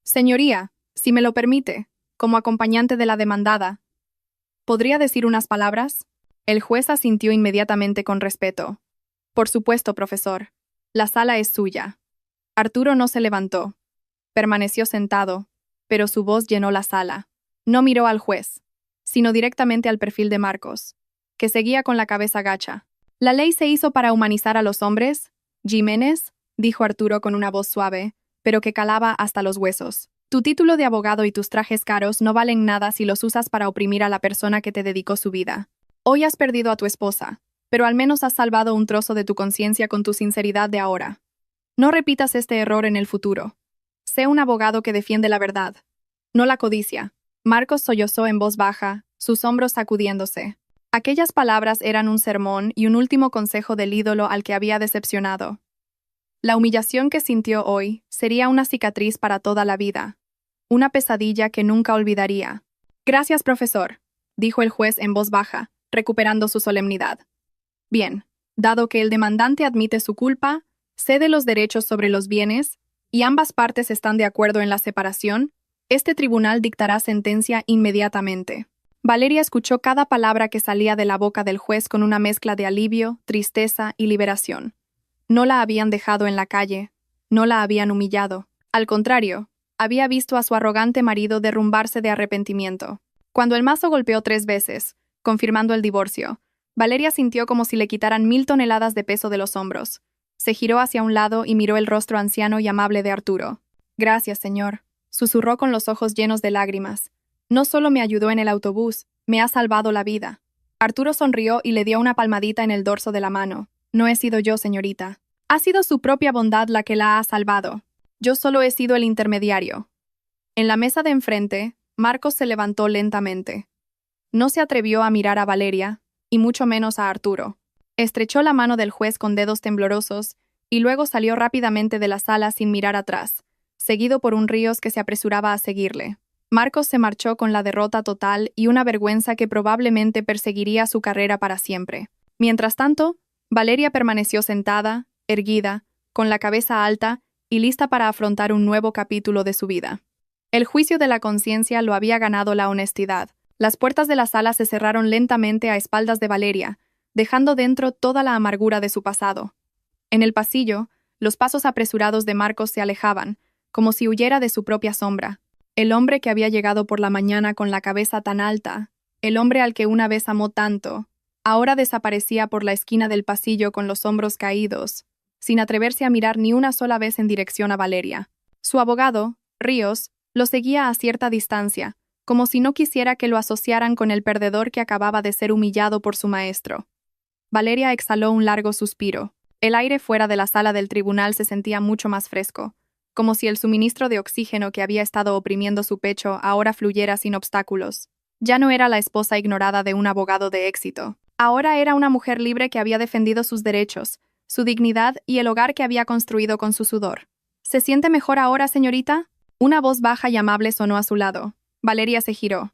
«Señoría, si me lo permite, como acompañante de la demandada, ¿podría decir unas palabras?» El juez asintió inmediatamente con respeto. «Por supuesto, profesor. La sala es suya». Arturo no se levantó. Permaneció sentado, pero su voz llenó la sala. No miró al juez, sino directamente al perfil de Marcos, que seguía con la cabeza gacha. «¿La ley se hizo para humanizar a los hombres, Jiménez?», dijo Arturo con una voz suave, pero que calaba hasta los huesos. Tu título de abogado y tus trajes caros no valen nada si los usas para oprimir a la persona que te dedicó su vida. Hoy has perdido a tu esposa, pero al menos has salvado un trozo de tu conciencia con tu sinceridad de ahora. No repitas este error en el futuro. Sé un abogado que defiende la verdad, no la codicia. Marcos sollozó en voz baja, sus hombros sacudiéndose. Aquellas palabras eran un sermón y un último consejo del ídolo al que había decepcionado. La humillación que sintió hoy sería una cicatriz para toda la vida, una pesadilla que nunca olvidaría. Gracias, profesor, dijo el juez en voz baja, recuperando su solemnidad. Bien, dado que el demandante admite su culpa, cede los derechos sobre los bienes, y ambas partes están de acuerdo en la separación, este tribunal dictará sentencia inmediatamente. Valeria escuchó cada palabra que salía de la boca del juez con una mezcla de alivio, tristeza y liberación. No la habían dejado en la calle, no la habían humillado. Al contrario, había visto a su arrogante marido derrumbarse de arrepentimiento. Cuando el mazo golpeó 3 veces, confirmando el divorcio, Valeria sintió como si le quitaran 1000 toneladas de peso de los hombros. Se giró hacia un lado y miró el rostro anciano y amable de Arturo. Gracias, señor, susurró con los ojos llenos de lágrimas. No solo me ayudó en el autobús, me ha salvado la vida. Arturo sonrió y le dio una palmadita en el dorso de la mano. No he sido yo, señorita. Ha sido su propia bondad la que la ha salvado. Yo solo he sido el intermediario. En la mesa de enfrente, Marcos se levantó lentamente. No se atrevió a mirar a Valeria, y mucho menos a Arturo. Estrechó la mano del juez con dedos temblorosos, y luego salió rápidamente de la sala sin mirar atrás, seguido por un Ríos que se apresuraba a seguirle. Marcos se marchó con la derrota total y una vergüenza que probablemente perseguiría su carrera para siempre. Mientras tanto, Valeria permaneció sentada, erguida, con la cabeza alta y lista para afrontar un nuevo capítulo de su vida. El juicio de la conciencia lo había ganado la honestidad. Las puertas de la sala se cerraron lentamente a espaldas de Valeria, dejando dentro toda la amargura de su pasado. En el pasillo, los pasos apresurados de Marcos se alejaban, como si huyera de su propia sombra. El hombre que había llegado por la mañana con la cabeza tan alta, el hombre al que una vez amó tanto, ahora desaparecía por la esquina del pasillo con los hombros caídos, sin atreverse a mirar ni una sola vez en dirección a Valeria. Su abogado, Ríos, lo seguía a cierta distancia, como si no quisiera que lo asociaran con el perdedor que acababa de ser humillado por su maestro. Valeria exhaló un largo suspiro. El aire fuera de la sala del tribunal se sentía mucho más fresco, como si el suministro de oxígeno que había estado oprimiendo su pecho ahora fluyera sin obstáculos. Ya no era la esposa ignorada de un abogado de éxito. Ahora era una mujer libre que había defendido sus derechos, su dignidad y el hogar que había construido con su sudor. ¿Se siente mejor ahora, señorita? Una voz baja y amable sonó a su lado. Valeria se giró.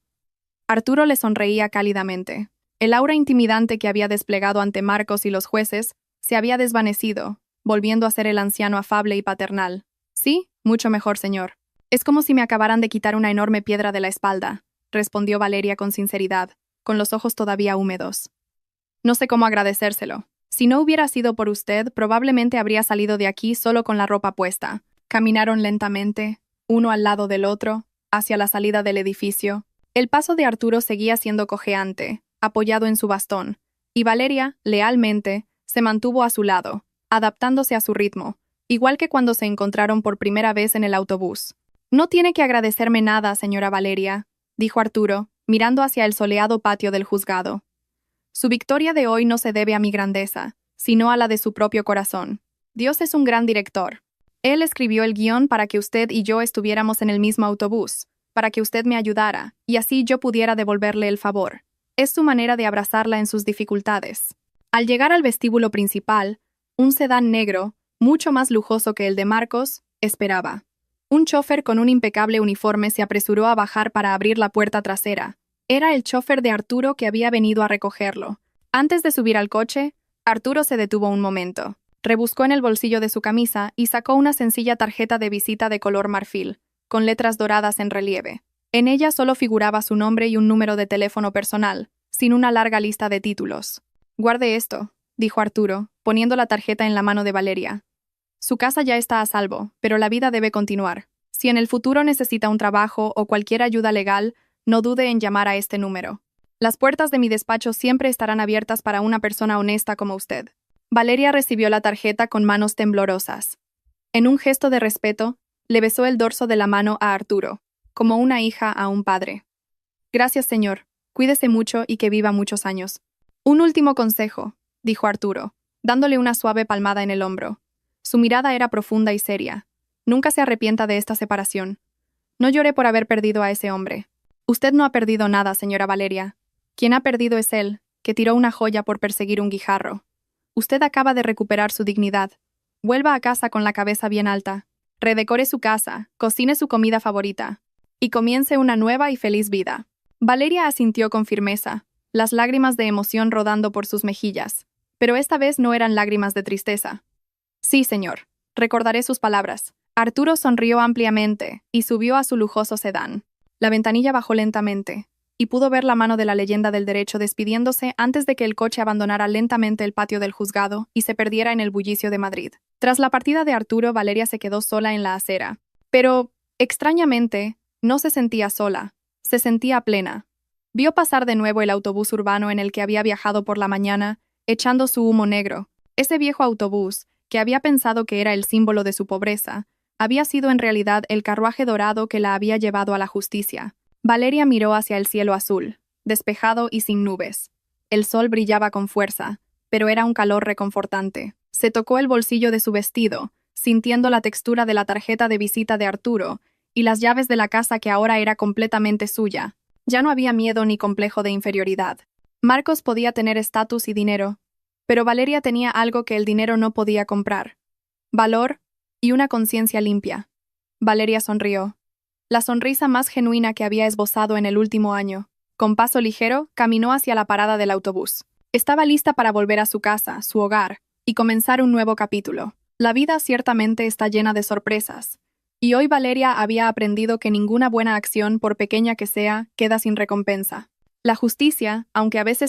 Arturo le sonreía cálidamente. El aura intimidante que había desplegado ante Marcos y los jueces se había desvanecido, volviendo a ser el anciano afable y paternal. Sí, mucho mejor, señor. Es como si me acabaran de quitar una enorme piedra de la espalda, respondió Valeria con sinceridad, con los ojos todavía húmedos. No sé cómo agradecérselo. Si no hubiera sido por usted, probablemente habría salido de aquí solo con la ropa puesta. Caminaron lentamente, uno al lado del otro, hacia la salida del edificio. El paso de Arturo seguía siendo cojeante, apoyado en su bastón, y Valeria, lealmente, se mantuvo a su lado, adaptándose a su ritmo, igual que cuando se encontraron por primera vez en el autobús. No tiene que agradecerme nada, señora Valeria, dijo Arturo, mirando hacia el soleado patio del juzgado. Su victoria de hoy no se debe a mi grandeza, sino a la de su propio corazón. Dios es un gran director. Él escribió el guión para que usted y yo estuviéramos en el mismo autobús, para que usted me ayudara, y así yo pudiera devolverle el favor. Es su manera de abrazarla en sus dificultades. Al llegar al vestíbulo principal, un sedán negro, mucho más lujoso que el de Marcos, esperaba. Un chófer con un impecable uniforme se apresuró a bajar para abrir la puerta trasera. Era el chófer de Arturo que había venido a recogerlo. Antes de subir al coche, Arturo se detuvo un momento. Rebuscó en el bolsillo de su camisa y sacó una sencilla tarjeta de visita de color marfil, con letras doradas en relieve. En ella solo figuraba su nombre y un número de teléfono personal, sin una larga lista de títulos. «Guarde esto», dijo Arturo, poniendo la tarjeta en la mano de Valeria. «Su casa ya está a salvo, pero la vida debe continuar. Si en el futuro necesita un trabajo o cualquier ayuda legal, no dude en llamar a este número. Las puertas de mi despacho siempre estarán abiertas para una persona honesta como usted». Valeria recibió la tarjeta con manos temblorosas. En un gesto de respeto, Le besó el dorso de la mano a Arturo, como una hija a un padre. Gracias, señor. Cuídese mucho y que viva muchos años. Un último consejo, dijo Arturo, dándole una suave palmada en el hombro. Su mirada era profunda y seria. Nunca se arrepienta de esta separación. No llore por haber perdido a ese hombre. Usted no ha perdido nada, señora Valeria. Quien ha perdido es él, que tiró una joya por perseguir un guijarro. Usted acaba de recuperar su dignidad. Vuelva a casa con la cabeza bien alta. Redecore su casa, cocine su comida favorita. Y comience una nueva y feliz vida. Valeria asintió con firmeza, las lágrimas de emoción rodando por sus mejillas. Pero esta vez no eran lágrimas de tristeza. Sí, señor. Recordaré sus palabras. Arturo sonrió ampliamente y subió a su lujoso sedán. La ventanilla bajó lentamente, y pudo ver la mano de la leyenda del derecho despidiéndose antes de que el coche abandonara lentamente el patio del juzgado y se perdiera en el bullicio de Madrid. Tras la partida de Arturo, Valeria se quedó sola en la acera. Pero, extrañamente, no se sentía sola, se sentía plena. Vio pasar de nuevo el autobús urbano en el que había viajado por la mañana, echando su humo negro. Ese viejo autobús, que había pensado que era el símbolo de su pobreza, había sido en realidad el carruaje dorado que la había llevado a la justicia. Valeria miró hacia el cielo azul, despejado y sin nubes. El sol brillaba con fuerza, pero era un calor reconfortante. Se tocó el bolsillo de su vestido, sintiendo la textura de la tarjeta de visita de Arturo y las llaves de la casa que ahora era completamente suya. Ya no había miedo ni complejo de inferioridad. Marcos podía tener estatus y dinero, pero Valeria tenía algo que el dinero no podía comprar: valor y una conciencia limpia. Valeria sonrió. La sonrisa más genuina que había esbozado en el último año. Con paso ligero, caminó hacia la parada del autobús. Estaba lista para volver a su casa, su hogar, y comenzar un nuevo capítulo. La vida ciertamente está llena de sorpresas, y hoy Valeria había aprendido que ninguna buena acción, por pequeña que sea, queda sin recompensa. La justicia, aunque a veces